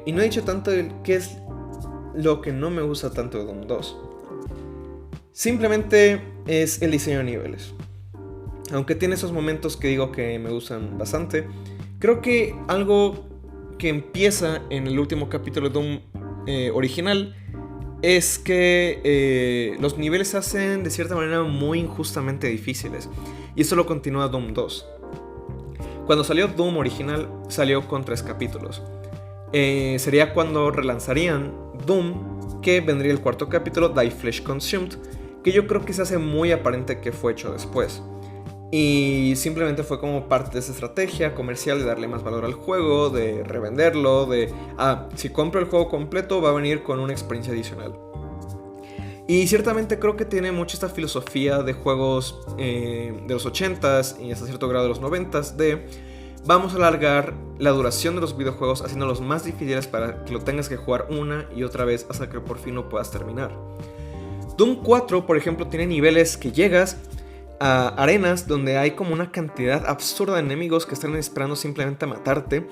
Y no he dicho tanto de qué es lo que no me gusta tanto de Doom 2. simplemente es el diseño de niveles. Aunque tiene esos momentos que digo que me gustan bastante, creo que algo que empieza en el último capítulo de Doom original es que los niveles se hacen de cierta manera muy injustamente difíciles. Y esto lo continúa Doom 2. Cuando salió Doom original, salió con 3 capítulos. Sería cuando relanzarían Doom, que vendría el 4º capítulo, Die Flesh Consumed, que yo creo que se hace muy aparente que fue hecho después. Y simplemente fue como parte de esa estrategia comercial de darle más valor al juego, de revenderlo, de si compro el juego completo va a venir con una experiencia adicional. Y ciertamente creo que tiene mucho esta filosofía de juegos de los 80s y hasta cierto grado de los 90s de vamos a alargar la duración de los videojuegos haciéndolos más difíciles para que lo tengas que jugar una y otra vez hasta que por fin lo puedas terminar. Doom 4, por ejemplo, tiene niveles que llegas a arenas donde hay como una cantidad absurda de enemigos que están esperando simplemente a matarte.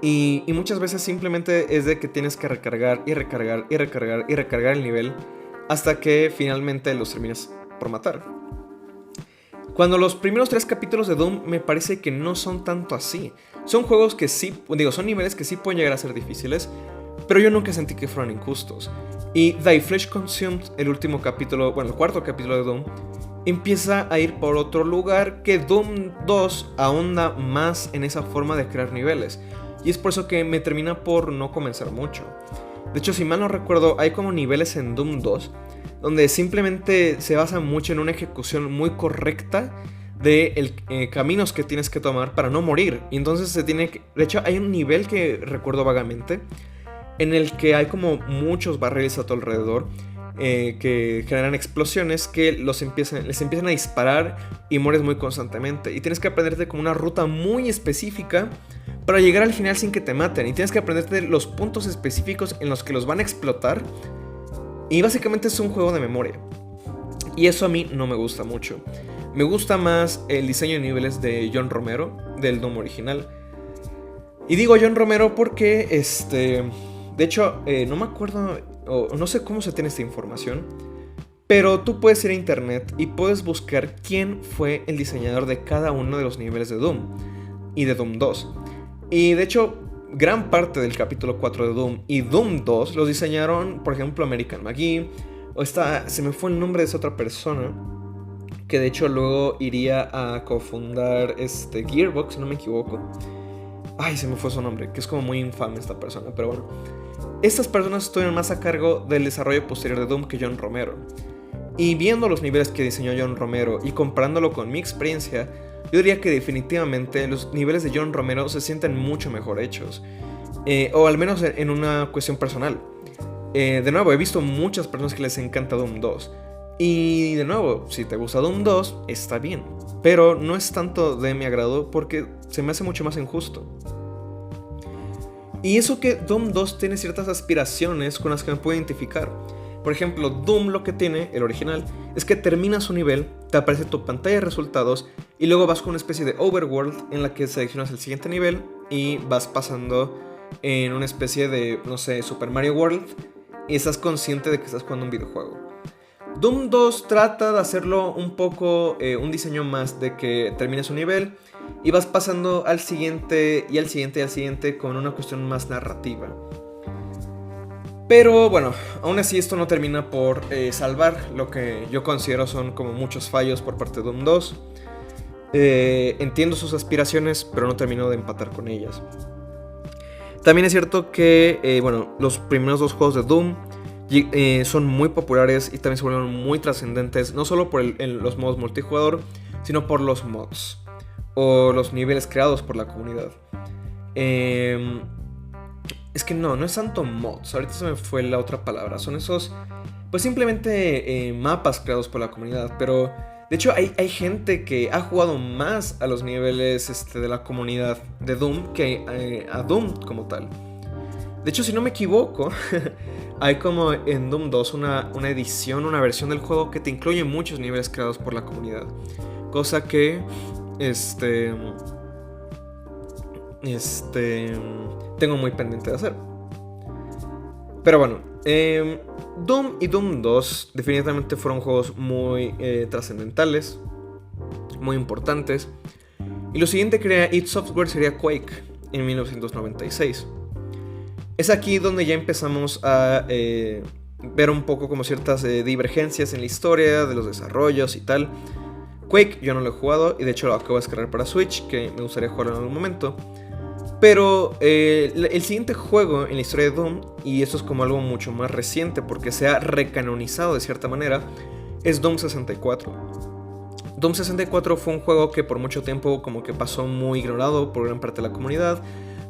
Y muchas veces simplemente es de que tienes que recargar y recargar y recargar y recargar el nivel hasta que finalmente los terminas por matar. Cuando los primeros 3 capítulos de Doom me parece que no son tanto así. Son juegos que sí, son niveles que sí pueden llegar a ser difíciles, pero yo nunca sentí que fueran injustos. Y Die Flesh Consumed, el último capítulo, bueno, el 4º capítulo de Doom, empieza a ir por otro lugar que Doom 2 ahonda más en esa forma de crear niveles. Y es por eso que me termina por no convencer mucho. De hecho, si mal no recuerdo, hay como niveles en Doom 2 donde simplemente se basa mucho en una ejecución muy correcta de caminos que tienes que tomar para no morir. Y entonces de hecho, hay un nivel que recuerdo vagamente en el que hay como muchos barriles a tu alrededor que generan explosiones que les empiezan a disparar y mueres muy constantemente. Y tienes que aprenderte como una ruta muy específica para llegar al final sin que te maten. Y tienes que aprenderte los puntos específicos en los que los van a explotar. Y básicamente es un juego de memoria. Y eso a mí no me gusta mucho. Me gusta más el diseño de niveles de John Romero, del Doom original. Y digo John Romero porque, de hecho, no me acuerdo, o no sé cómo se tiene esta información, pero tú puedes ir a internet y puedes buscar quién fue el diseñador de cada uno de los niveles de Doom y de Doom 2. Y de hecho, gran parte del capítulo 4 de Doom y Doom 2 los diseñaron, por ejemplo, American McGee, se me fue el nombre de esa otra persona, que de hecho luego iría a cofundar Gearbox, si no me equivoco. Ay, se me fue su nombre, que es como muy infame esta persona, pero bueno. Estas personas estuvieron más a cargo del desarrollo posterior de Doom que John Romero. Y viendo los niveles que diseñó John Romero y comparándolo con mi experiencia, yo diría que definitivamente los niveles de John Romero se sienten mucho mejor hechos. O al menos en una cuestión personal. De nuevo, he visto muchas personas que les encanta Doom 2. Y de nuevo, si te gusta Doom 2, está bien. Pero no es tanto de mi agrado porque se me hace mucho más injusto. Y eso que Doom 2 tiene ciertas aspiraciones con las que me puedo identificar. Por ejemplo, Doom lo que tiene, el original, es que terminas un nivel, te aparece tu pantalla de resultados y luego vas con una especie de overworld en la que seleccionas el siguiente nivel y vas pasando en una especie de, no sé, Super Mario World y estás consciente de que estás jugando un videojuego. Doom 2 trata de hacerlo un poco, un diseño más de que termines un nivel y vas pasando al siguiente y al siguiente y al siguiente con una cuestión más narrativa. Pero bueno, aún así esto no termina por salvar lo que yo considero son como muchos fallos por parte de Doom 2. Entiendo sus aspiraciones, pero no termino de empatar con ellas. También es cierto que los primeros 2 juegos de Doom son muy populares y también se volvieron muy trascendentes, no solo por los modos multijugador, sino por los mods o los niveles creados por la comunidad. Es que no es tanto mods, ahorita se me fue la otra palabra, son esos, pues simplemente mapas creados por la comunidad, pero de hecho hay gente que ha jugado más a los niveles de la comunidad de Doom que a Doom como tal. De hecho, si no me equivoco, hay como en Doom 2 una edición, una versión del juego que te incluye muchos niveles creados por la comunidad, cosa que tengo muy pendiente de hacer. Pero bueno, Doom y Doom 2 definitivamente fueron juegos muy trascendentales, muy importantes. Y lo siguiente que crea id Software sería Quake en 1996. Es aquí donde ya empezamos a ver un poco como ciertas divergencias en la historia de los desarrollos y tal. Quake yo no lo he jugado y de hecho lo acabo de descargar para Switch, que me gustaría jugarlo en algún momento. Pero el siguiente juego en la historia de Doom, y esto es como algo mucho más reciente porque se ha recanonizado de cierta manera, es Doom 64. Doom 64 fue un juego que por mucho tiempo como que pasó muy ignorado por gran parte de la comunidad,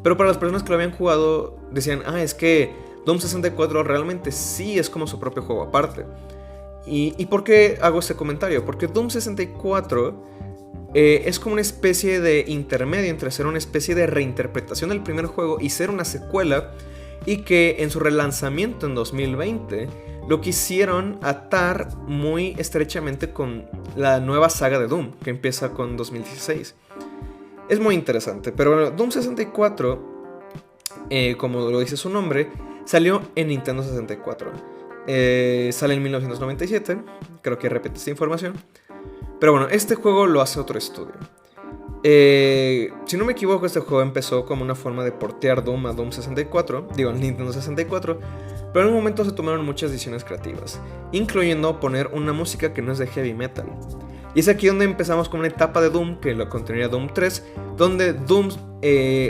pero para las personas que lo habían jugado decían, es que Doom 64 realmente sí es como su propio juego aparte. ¿Y por qué hago este comentario? Porque Doom 64 es como una especie de intermedio entre ser una especie de reinterpretación del primer juego y ser una secuela, y que en su relanzamiento en 2020 lo quisieron atar muy estrechamente con la nueva saga de Doom, que empieza con 2016. Es muy interesante, pero bueno, Doom 64, como lo dice su nombre, salió en Nintendo 64. Sale en 1997, creo que repite esta información. Pero bueno, este juego lo hace otro estudio. Si no me equivoco, este juego empezó como una forma de portear Doom a Doom 64, digo, al Nintendo 64, pero en un momento se tomaron muchas decisiones creativas, incluyendo poner una música que no es de heavy metal. Y es aquí donde empezamos con una etapa de Doom, que lo continuaría Doom 3, donde Doom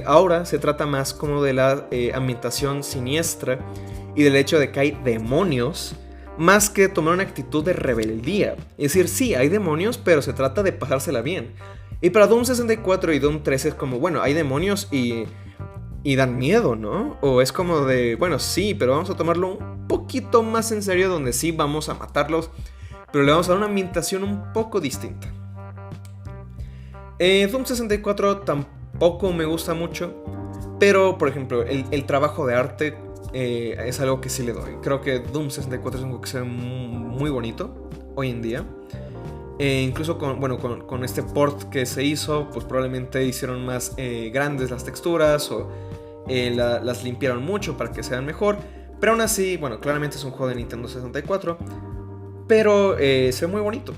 ahora se trata más como de la ambientación siniestra y del hecho de que hay demonios, más que tomar una actitud de rebeldía. Es decir, sí, hay demonios, pero se trata de pasársela bien. Y para Doom 64 y Doom 3 es como, bueno, hay demonios y dan miedo, ¿no? O es como de, bueno, sí, pero vamos a tomarlo un poquito más en serio, donde sí vamos a matarlos, pero le vamos a dar una ambientación un poco distinta. Doom 64 tampoco me gusta mucho, pero, por ejemplo, el trabajo de arte es algo que sí le doy. Creo que Doom 64 es un juego que se ve muy bonito hoy en día. Incluso con este port que se hizo, pues probablemente hicieron más grandes las texturas o las limpiaron mucho para que sean mejor. Pero aún así, bueno, claramente es un juego de Nintendo 64, pero se ve muy bonito.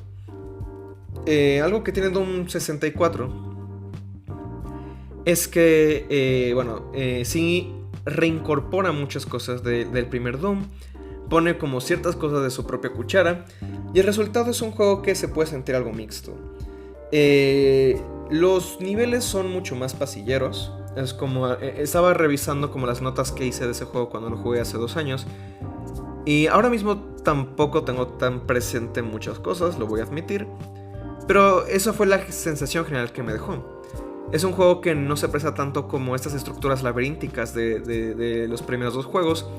Algo que tiene Doom 64 es que, sí reincorpora muchas cosas del primer Doom, pone como ciertas cosas de su propia cuchara, y el resultado es un juego que se puede sentir algo mixto. Los niveles son mucho más pasilleros. Es como, estaba revisando como las notas que hice de ese juego cuando lo jugué hace 2 años, y ahora mismo tampoco tengo tan presente muchas cosas, lo voy a admitir, pero esa fue la sensación general que me dejó. Es un juego que no se presta tanto como estas estructuras laberínticas de los primeros 2 juegos.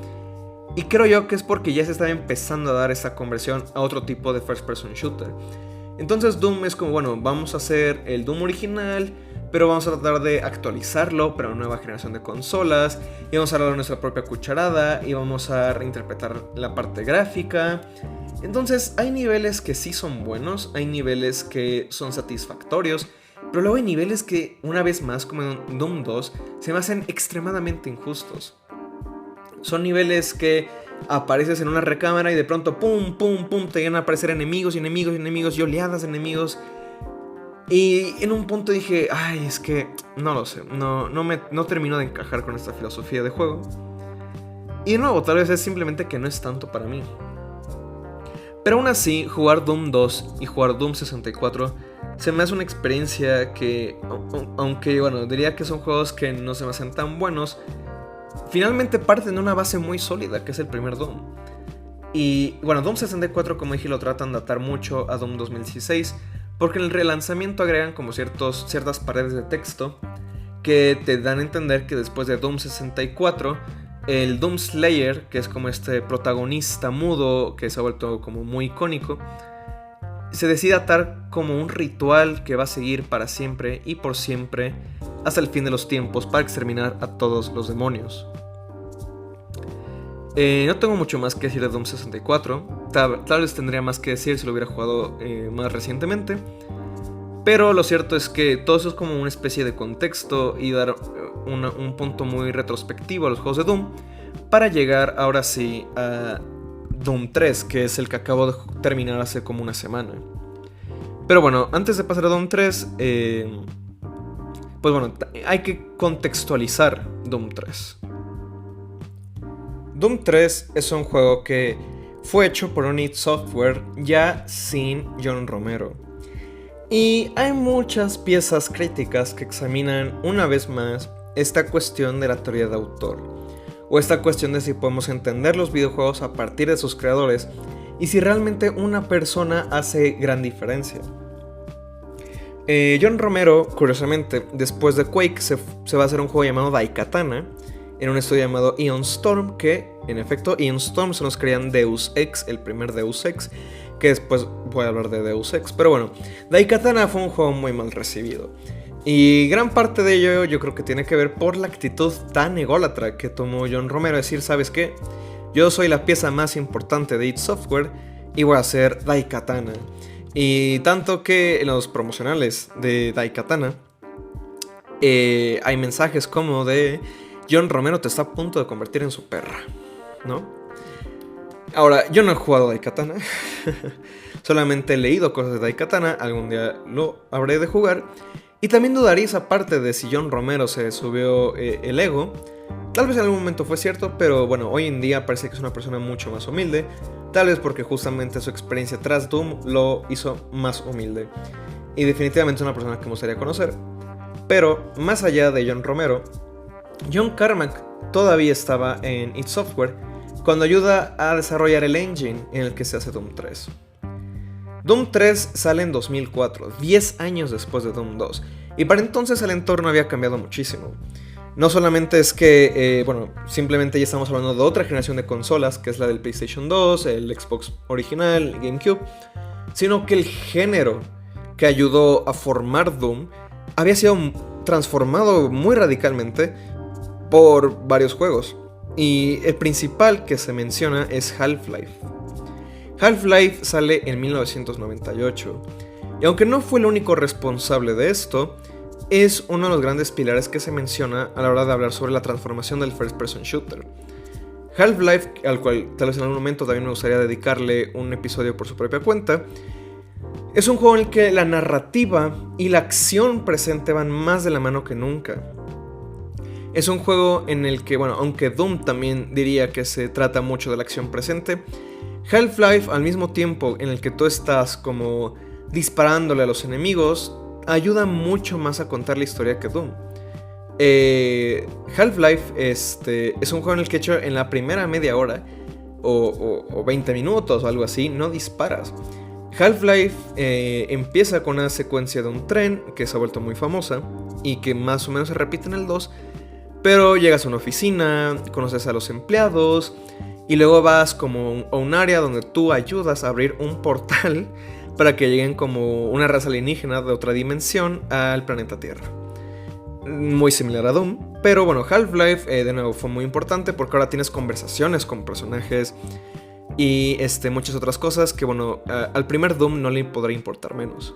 Y creo yo que es porque ya se estaba empezando a dar esta conversión a otro tipo de first person shooter. Entonces Doom es como, bueno, vamos a hacer el Doom original, pero vamos a tratar de actualizarlo para una nueva generación de consolas, y vamos a darle nuestra propia cucharada, y vamos a reinterpretar la parte gráfica. Entonces hay niveles que sí son buenos, hay niveles que son satisfactorios, pero luego hay niveles que, una vez más, como en Doom 2, se me hacen extremadamente injustos. Son niveles que apareces en una recámara y de pronto pum, pum, pum, te llegan a aparecer enemigos y enemigos y enemigos y oleadas de enemigos. Y en un punto dije, es que no lo sé, no termino de encajar con esta filosofía de juego. Y de nuevo, tal vez es simplemente que no es tanto para mí. Pero aún así, jugar Doom 2 y jugar Doom 64 se me hace una experiencia que, aunque bueno, diría que son juegos que no se me hacen tan buenos, finalmente parten de una base muy sólida, que es el primer Doom. Y bueno, Doom 64, como dije, lo tratan de atar mucho a Doom 2016, porque en el relanzamiento agregan como ciertas paredes de texto que te dan a entender que después de Doom 64, el Doom Slayer, que es como este protagonista mudo que se ha vuelto como muy icónico, se decide atar como un ritual que va a seguir para siempre y por siempre hasta el fin de los tiempos para exterminar a todos los demonios. No tengo mucho más que decir de Doom 64. Tal vez tendría más que decir si lo hubiera jugado más recientemente, pero lo cierto es que todo eso es como una especie de contexto y dar un punto muy retrospectivo a los juegos de Doom para llegar ahora sí a Doom 3, que es el que acabo de terminar hace como una semana. Pero bueno, antes de pasar a Doom 3, pues bueno, hay que contextualizar Doom 3. Doom 3 es un juego que fue hecho por un id Software ya sin John Romero. Y hay muchas piezas críticas que examinan una vez más esta cuestión de la teoría de autor, o esta cuestión de si podemos entender los videojuegos a partir de sus creadores y si realmente una persona hace gran diferencia. John Romero, curiosamente, después de Quake se va a hacer un juego llamado Daikatana en un estudio llamado Ion Storm, que en efecto Ion Storm se nos creían Deus Ex, el primer Deus Ex, que después voy a hablar de Deus Ex. Pero bueno, Daikatana fue un juego muy mal recibido. Y gran parte de ello yo creo que tiene que ver por la actitud tan ególatra que tomó John Romero, decir, ¿sabes qué? Yo soy la pieza más importante de id Software y voy a hacer Daikatana. Y tanto que en los promocionales de Daikatana hay mensajes como de John Romero te está a punto de convertir en su perra, ¿no? Ahora, yo no he jugado Daikatana, solamente he leído cosas de Daikatana, algún día lo habré de jugar. Y también dudaría esa parte de si John Romero se subió el ego. Tal vez en algún momento fue cierto, pero bueno, hoy en día parece que es una persona mucho más humilde. Tal vez porque justamente su experiencia tras Doom lo hizo más humilde. Y definitivamente es una persona que me gustaría conocer. Pero más allá de John Romero, John Carmack todavía estaba en id Software cuando ayuda a desarrollar el engine en el que se hace Doom 3. Doom 3 sale en 2004, 10 años después de Doom 2, y para entonces el entorno había cambiado muchísimo. No solamente es que, simplemente ya estamos hablando de otra generación de consolas, que es la del PlayStation 2, el Xbox original, el GameCube, sino que el género que ayudó a formar Doom había sido transformado muy radicalmente por varios juegos. Y el principal que se menciona es Half-Life. Half-Life sale en 1998, y aunque no fue el único responsable de esto, es uno de los grandes pilares que se menciona a la hora de hablar sobre la transformación del first person shooter. Half-Life, al cual tal vez en algún momento también me gustaría dedicarle un episodio por su propia cuenta, es un juego en el que la narrativa y la acción presente van más de la mano que nunca. Es un juego en el que, aunque Doom también diría que se trata mucho de la acción presente, Half-Life, al mismo tiempo en el que tú estás como disparándole a los enemigos, ayuda mucho más a contar la historia que Doom. Half-Life es un juego en el que, hecho, en la primera media hora o 20 minutos o algo así, no disparas. Half-Life empieza con una secuencia de un tren que se ha vuelto muy famosa y que más o menos se repite en el 2, pero llegas a una oficina, conoces a los empleados y luego vas como a un área donde tú ayudas a abrir un portal para que lleguen como una raza alienígena de otra dimensión al planeta Tierra. Muy similar a Doom, pero bueno, Half-Life de nuevo fue muy importante porque ahora tienes conversaciones con personajes y muchas otras cosas que al primer Doom no le podría importar menos.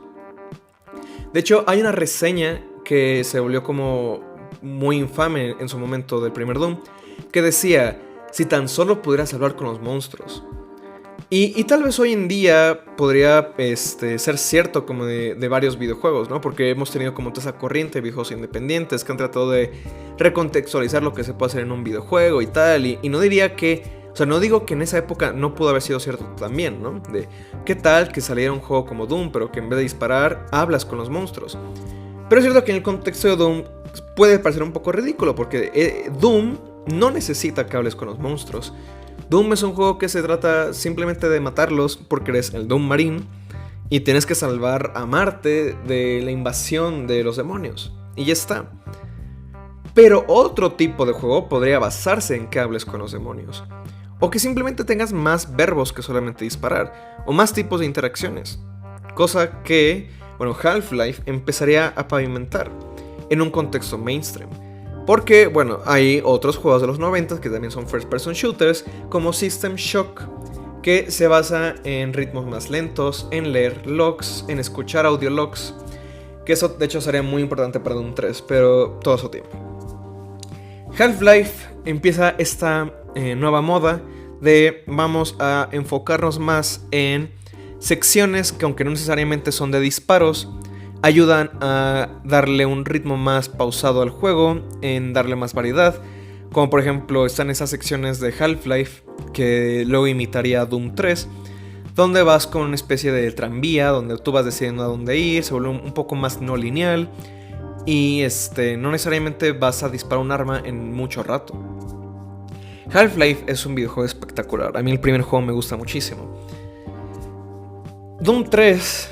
De hecho, hay una reseña que se volvió como muy infame en su momento del primer Doom, que decía, si tan solo pudieras hablar con los monstruos. Y tal vez hoy en día podría ser cierto como de varios videojuegos, ¿no? Porque hemos tenido como toda esa corriente de videojuegos independientes que han tratado de recontextualizar lo que se puede hacer en un videojuego y tal. Y no diría que, no digo que en esa época no pudo haber sido cierto también, ¿no? De qué tal que saliera un juego como Doom, pero que en vez de disparar, hablas con los monstruos. Pero es cierto que en el contexto de Doom puede parecer un poco ridículo, porque Doom no necesita que hables con los monstruos. Doom es un juego que se trata simplemente de matarlos porque eres el Doom Marine y tienes que salvar a Marte de la invasión de los demonios. Y ya está. Pero otro tipo de juego podría basarse en que hables con los demonios. O que simplemente tengas más verbos que solamente disparar. O más tipos de interacciones. Cosa que, Half-Life empezaría a pavimentar en un contexto mainstream. Porque, hay otros juegos de los 90 que también son first person shooters, como System Shock, que se basa en ritmos más lentos, en leer logs, en escuchar audio logs, que eso de hecho sería muy importante para Doom 3, pero todo a su tiempo. Half-Life empieza esta nueva moda de vamos a enfocarnos más en secciones que, aunque no necesariamente son de disparos, ayudan a darle un ritmo más pausado al juego, en darle más variedad. Como por ejemplo están esas secciones de Half-Life que luego imitaría Doom 3, donde vas con una especie de tranvía, donde tú vas decidiendo a dónde ir, se vuelve un poco más no lineal y no necesariamente vas a disparar un arma en mucho rato. Half-Life es un videojuego espectacular, a mí el primer juego me gusta muchísimo. Doom 3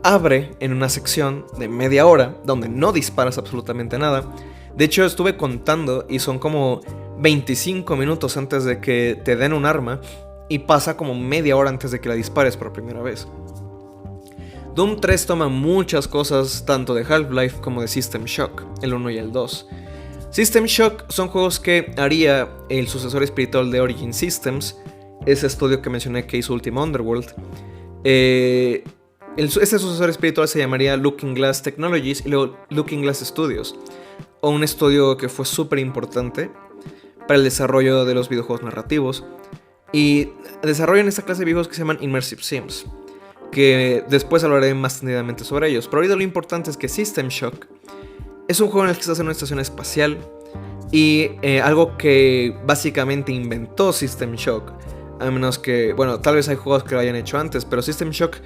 abre en una sección de media hora donde no disparas absolutamente nada. De hecho estuve contando y son como 25 minutos antes de que te den un arma y pasa como media hora antes de que la dispares por primera vez. Doom 3 toma muchas cosas tanto de Half-Life como de System Shock, el 1 y el 2. System Shock son juegos que haría el sucesor espiritual de Origin Systems, ese estudio que mencioné que hizo Ultima Underworld. Este sucesor espiritual se llamaría Looking Glass Technologies y luego Looking Glass Studios, o un estudio que fue súper importante para el desarrollo de los videojuegos narrativos y desarrollan esta clase de videojuegos que se llaman Immersive Sims, que después hablaré más tendidamente sobre ellos. Pero ahorita lo importante es que System Shock es un juego en el que estás en una estación espacial y algo que básicamente inventó System Shock, a menos que, bueno, tal vez hay juegos que lo hayan hecho antes, pero System Shock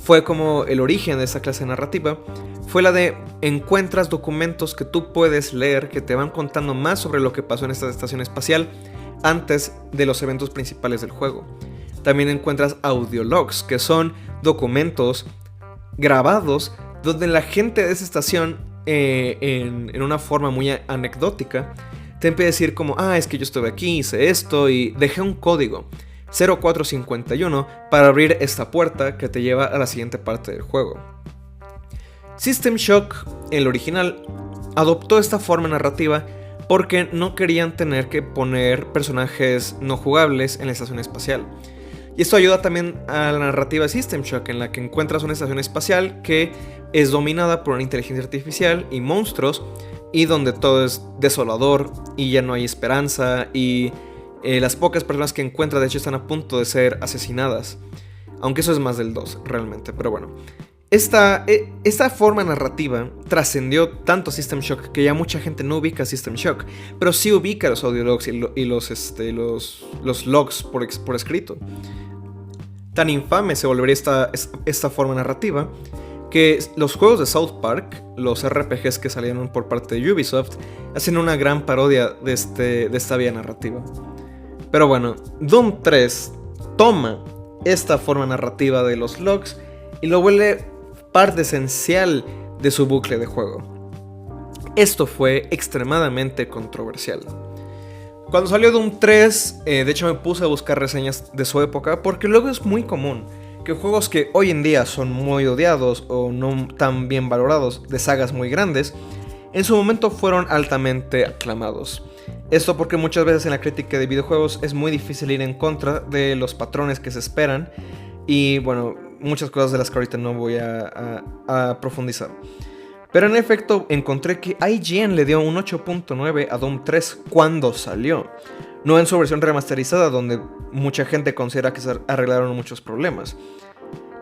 fue como el origen de esa clase narrativa, fue la de encuentras documentos que tú puedes leer que te van contando más sobre lo que pasó en esta estación espacial antes de los eventos principales del juego. También encuentras audiologs, que son documentos grabados donde la gente de esa estación, en una forma muy anecdótica, te empieza a decir como, es que yo estuve aquí, hice esto y dejé un código 0451 para abrir esta puerta que te lleva a la siguiente parte del juego. System Shock, el original, adoptó esta forma narrativa porque no querían tener que poner personajes no jugables en la estación espacial. Y esto ayuda también a la narrativa de System Shock, en la que encuentras una estación espacial que es dominada por una inteligencia artificial y monstruos, y donde todo es desolador y ya no hay esperanza, y las pocas personas que encuentras de hecho están a punto de ser asesinadas. Aunque eso es más del 2 realmente, pero bueno. Esta forma narrativa trascendió tanto System Shock que ya mucha gente no ubica System Shock, pero sí ubica los audiologs y los logs por escrito. Tan infame se volvería esta forma narrativa que los juegos de South Park, los RPGs que salieron por parte de Ubisoft, hacen una gran parodia de esta vía narrativa. Pero bueno, Doom 3 toma esta forma narrativa de los logs y lo vuelve parte esencial de su bucle de juego. Esto fue extremadamente controversial. Cuando salió Doom 3, de hecho me puse a buscar reseñas de su época, porque luego es muy común que juegos que hoy en día son muy odiados o no tan bien valorados de sagas muy grandes, en su momento fueron altamente aclamados. Esto porque muchas veces en la crítica de videojuegos es muy difícil ir en contra de los patrones que se esperan y bueno, muchas cosas de las que ahorita no voy a profundizar. Pero en efecto encontré que IGN le dio un 8.9 a Doom 3 cuando salió, no en su versión remasterizada donde mucha gente considera que se arreglaron muchos problemas.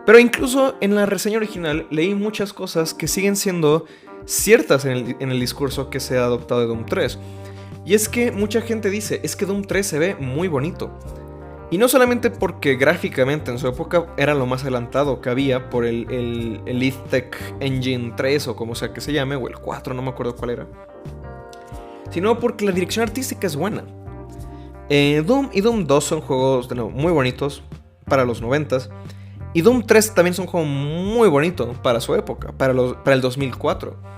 Pero incluso en la reseña original leí muchas cosas que siguen siendo ciertas en el discurso que se ha adoptado de Doom 3. Y es que mucha gente dice, es que Doom 3 se ve muy bonito. Y no solamente porque gráficamente en su época era lo más adelantado que había por el ETH Engine 3 o como sea que se llame, o el 4, no me acuerdo cuál era, sino porque la dirección artística es buena. Doom y Doom 2 son juegos de nuevo muy bonitos para los 90s. Y Doom 3 también es un juego muy bonito para su época, para el 2004.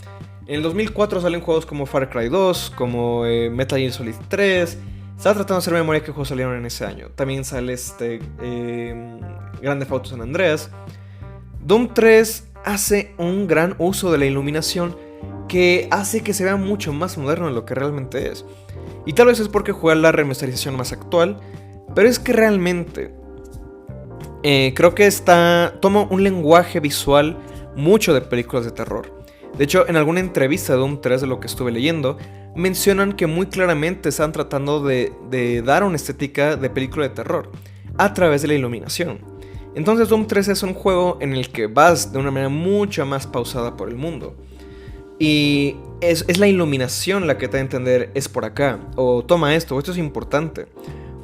En el 2004 salen juegos como Far Cry 2, como Metal Gear Solid 3. Estaba tratando de hacer memoria de qué juegos salieron en ese año. También sale Grand Theft Auto San Andreas. Doom 3 hace un gran uso de la iluminación que hace que se vea mucho más moderno de lo que realmente es. Y tal vez es porque juega la remasterización más actual, pero es que realmente creo que toma un lenguaje visual mucho de películas de terror. De hecho, en alguna entrevista de Doom 3 de lo que estuve leyendo, mencionan que muy claramente están tratando de dar una estética de película de terror a través de la iluminación. Entonces Doom 3 es un juego en el que vas de una manera mucho más pausada por el mundo. Y es la iluminación la que te da a entender es por acá, o toma esto, o esto es importante.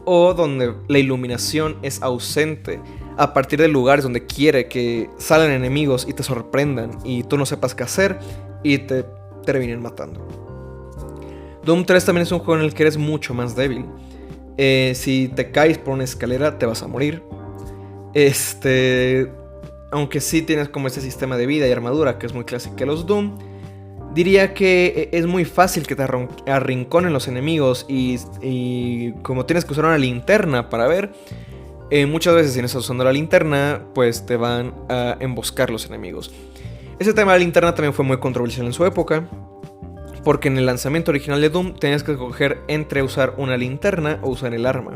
O donde la iluminación es ausente a partir de lugares donde quiere que salgan enemigos y te sorprendan y tú no sepas qué hacer y te terminen matando. Doom 3 también es un juego en el que eres mucho más débil. Si te caes por una escalera te vas a morir. Aunque sí tienes como este sistema de vida y armadura que es muy clásico de los Doom, diría que es muy fácil que te arrinconen los enemigos y como tienes que usar una linterna para ver, muchas veces si no estás usando la linterna, pues te van a emboscar los enemigos. Ese tema de la linterna también fue muy controversial en su época, porque en el lanzamiento original de Doom tenías que escoger entre usar una linterna o usar el arma.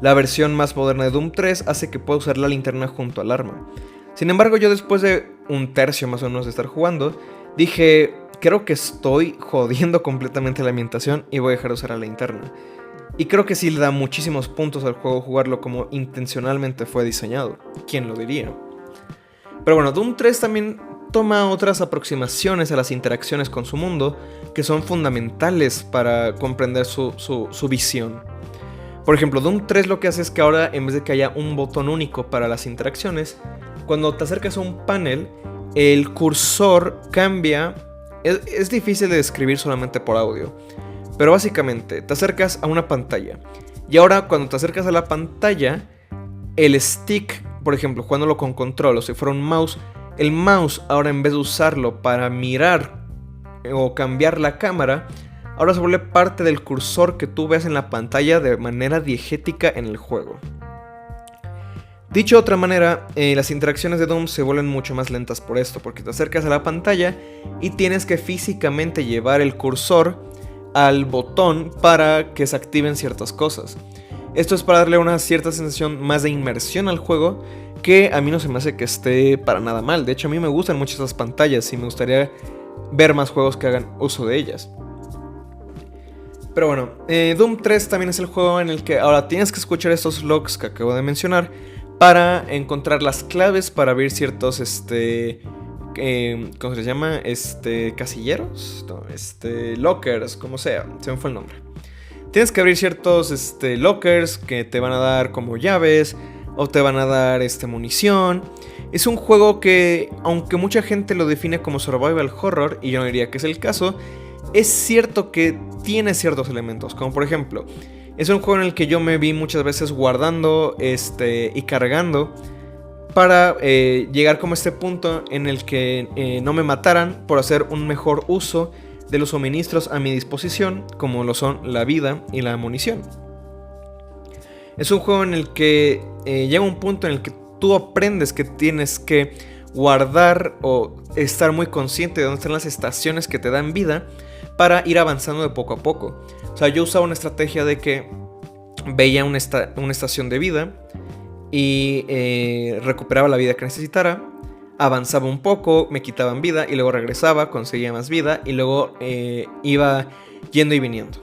La versión más moderna de Doom 3 hace que puedas usar la linterna junto al arma. Sin embargo, yo después de un tercio más o menos de estar jugando, dije, creo que estoy jodiendo completamente la ambientación y voy a dejar de usar la linterna. Y creo que sí le da muchísimos puntos al juego jugarlo como intencionalmente fue diseñado. ¿Quién lo diría? Pero bueno, Doom 3 también toma otras aproximaciones a las interacciones con su mundo que son fundamentales para comprender su visión. Por ejemplo, Doom 3 lo que hace es que ahora, en vez de que haya un botón único para las interacciones, cuando te acercas a un panel, el cursor cambia. Es difícil de describir solamente por audio, pero básicamente te acercas a una pantalla y ahora cuando te acercas a la pantalla, el stick, por ejemplo, jugándolo con control o si fuera un mouse, el mouse ahora en vez de usarlo para mirar o cambiar la cámara, ahora se vuelve parte del cursor que tú ves en la pantalla de manera diegética en el juego. Dicho de otra manera, las interacciones de Doom se vuelven mucho más lentas por esto, porque te acercas a la pantalla y tienes que físicamente llevar el cursor al botón para que se activen ciertas cosas. Esto es para darle una cierta sensación más de inmersión al juego, que a mí no se me hace que esté para nada mal. De hecho, a mí me gustan mucho esas pantallas y me gustaría ver más juegos que hagan uso de ellas. Pero bueno, Doom 3 también es el juego en el que ahora tienes que escuchar estos logs que acabo de mencionar para encontrar las claves para abrir ciertos, ¿cómo se les llama? Casilleros, no, lockers, como sea, se me fue el nombre. Tienes que abrir ciertos, lockers que te van a dar como llaves o te van a dar, munición. Es un juego que, aunque mucha gente lo define como survival horror, y yo no diría que es el caso, es cierto que tiene ciertos elementos, como por ejemplo, es un juego en el que yo me vi muchas veces guardando y cargando para llegar como a este punto en el que no me mataran por hacer un mejor uso de los suministros a mi disposición, como lo son la vida y la munición. Es un juego en el que llega un punto en el que tú aprendes que tienes que guardar o estar muy consciente de dónde están las estaciones que te dan vida para ir avanzando de poco a poco. O sea, yo usaba una estrategia de que veía una estación de vida y recuperaba la vida que necesitara, avanzaba un poco, me quitaban vida y luego regresaba, conseguía más vida y luego iba yendo y viniendo.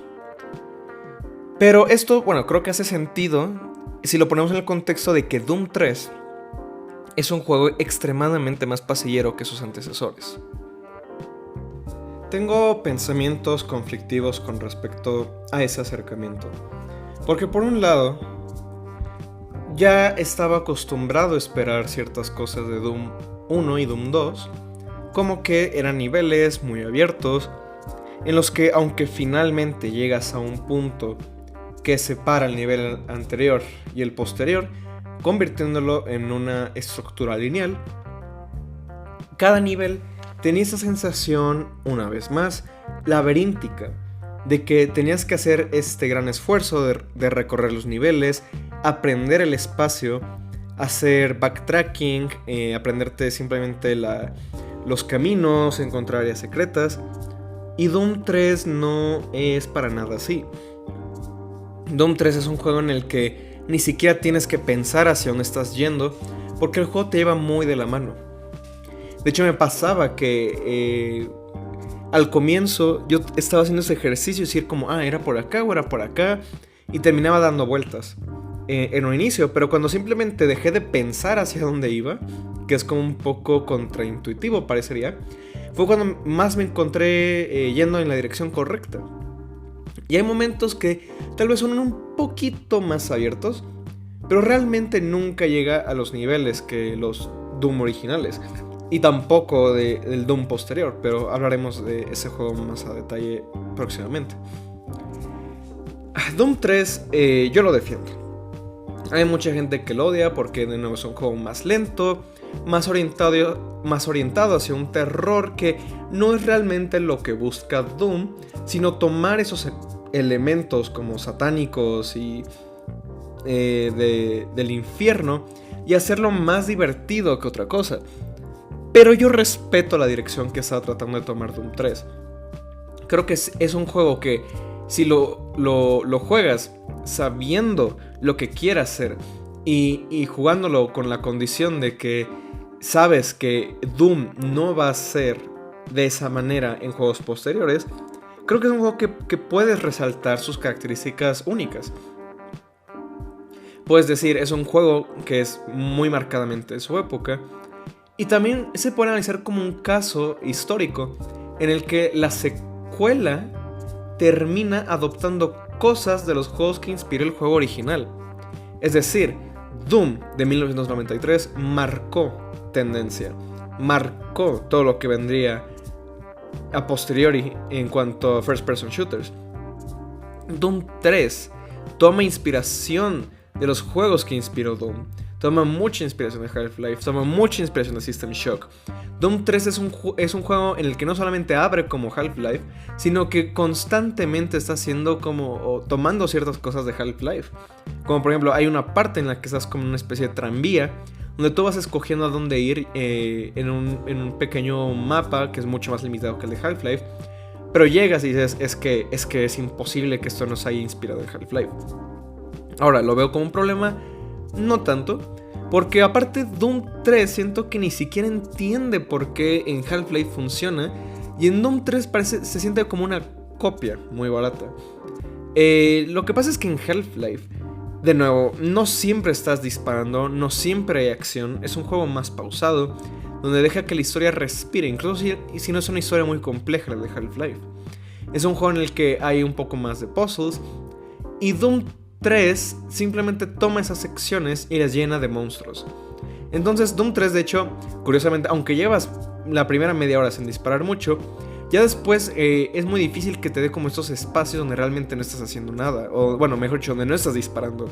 Pero esto, bueno, creo que hace sentido si lo ponemos en el contexto de que Doom 3 es un juego extremadamente más pasillero que sus antecesores. Tengo pensamientos conflictivos con respecto a ese acercamiento. Porque por un lado, ya estaba acostumbrado a esperar ciertas cosas de Doom 1 y Doom 2, como que eran niveles muy abiertos, en los que aunque finalmente llegas a un punto que separa el nivel anterior y el posterior, convirtiéndolo en una estructura lineal, cada nivel tenía esa sensación, una vez más, laberíntica, de que tenías que hacer este gran esfuerzo de recorrer los niveles, aprender el espacio, hacer backtracking, aprenderte simplemente los caminos, encontrar áreas secretas. Y Doom 3 no es para nada así. Doom 3 es un juego en el que ni siquiera tienes que pensar hacia dónde estás yendo, porque el juego te lleva muy de la mano. De hecho, me pasaba que al comienzo yo estaba haciendo ese ejercicio y decir como, era por acá o era por acá, y terminaba dando vueltas en un inicio, pero cuando simplemente dejé de pensar hacia dónde iba, que es como un poco contraintuitivo parecería, fue cuando más me encontré yendo en la dirección correcta. Y hay momentos que tal vez son un poquito más abiertos, pero realmente nunca llega a los niveles que los Doom originales. Y tampoco del Doom posterior, pero hablaremos de ese juego más a detalle próximamente. Doom 3 yo lo defiendo. Hay mucha gente que lo odia porque de nuevo es un juego más lento, más orientado hacia un terror que no es realmente lo que busca Doom, sino tomar esos elementos como satánicos y del infierno y hacerlo más divertido que otra cosa. Pero yo respeto la dirección que está tratando de tomar Doom 3. Creo que es un juego que si lo juegas sabiendo lo que quiere hacer y jugándolo con la condición de que sabes que Doom no va a ser de esa manera en juegos posteriores, creo que es un juego que puedes resaltar sus características únicas. Puedes decir, es un juego que es muy marcadamente de su época. Y también se puede analizar como un caso histórico en el que la secuela termina adoptando cosas de los juegos que inspiró el juego original. Es decir, Doom de 1993 marcó tendencia, marcó todo lo que vendría a posteriori en cuanto a first person shooters. Doom 3 toma inspiración de los juegos que inspiró Doom. Toma mucha inspiración de Half-Life, toma mucha inspiración de System Shock. Doom 3 es un juego en el que no solamente abre como Half-Life, sino que constantemente está haciendo o tomando ciertas cosas de Half-Life. Como por ejemplo, hay una parte en la que estás como en una especie de tranvía, donde tú vas escogiendo a dónde ir en un pequeño mapa que es mucho más limitado que el de Half-Life. Pero llegas y dices, es que es imposible que esto nos haya inspirado en Half-Life. Ahora, ¿lo veo como un problema? No tanto, porque aparte Doom 3 siento que ni siquiera entiende por qué en Half-Life funciona, y en Doom 3 se siente como una copia muy barata. Lo que pasa es que en Half-Life, de nuevo, no siempre estás disparando, no siempre hay acción, es un juego más pausado, donde deja que la historia respire, incluso si no es una historia muy compleja la de Half-Life. Es un juego en el que hay un poco más de puzzles, y Doom 3 simplemente toma esas secciones y las llena de monstruos. Entonces Doom 3, de hecho, curiosamente, aunque llevas la primera media hora sin disparar mucho, ya después es muy difícil que te dé como estos espacios donde realmente no estás haciendo nada, o bueno, mejor dicho, donde no estás disparando.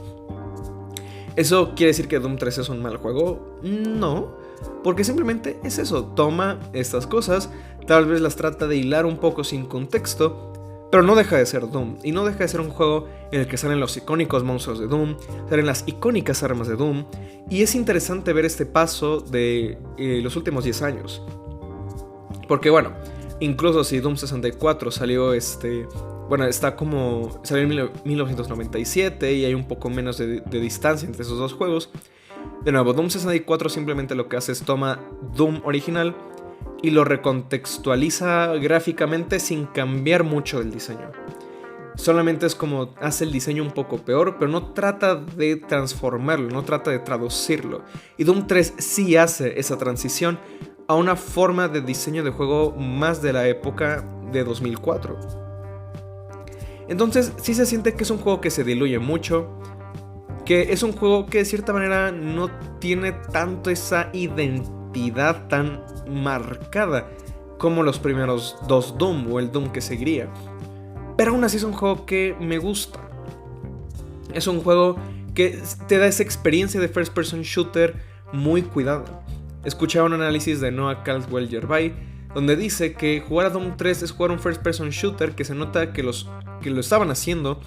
¿Eso quiere decir que Doom 3 es un mal juego? No, porque simplemente es eso, toma estas cosas, tal vez las trata de hilar un poco sin contexto, pero no deja de ser Doom, y no deja de ser un juego en el que salen los icónicos monstruos de Doom, salen las icónicas armas de Doom, y es interesante ver este paso de los últimos 10 años. Porque bueno, incluso si Doom 64 salió salió en 1997 y hay un poco menos de distancia entre esos dos juegos. De nuevo, Doom 64 simplemente lo que hace es toma Doom original y lo recontextualiza gráficamente sin cambiar mucho del diseño. Solamente es como hace el diseño un poco peor, pero no trata de transformarlo, no trata de traducirlo. Y Doom 3 sí hace esa transición a una forma de diseño de juego más de la época de 2004. Entonces sí se siente que es un juego que se diluye mucho, que es un juego que de cierta manera no tiene tanto esa identidad tan marcada como los primeros dos Doom o el Doom que seguiría. Pero aún así es un juego que me gusta. Es un juego que te da esa experiencia de first person shooter muy cuidada. Escuchaba un análisis de Noah Caldwell-Yerbay donde dice que jugar a Doom 3 es jugar un first person shooter que se nota que los que lo estaban haciendo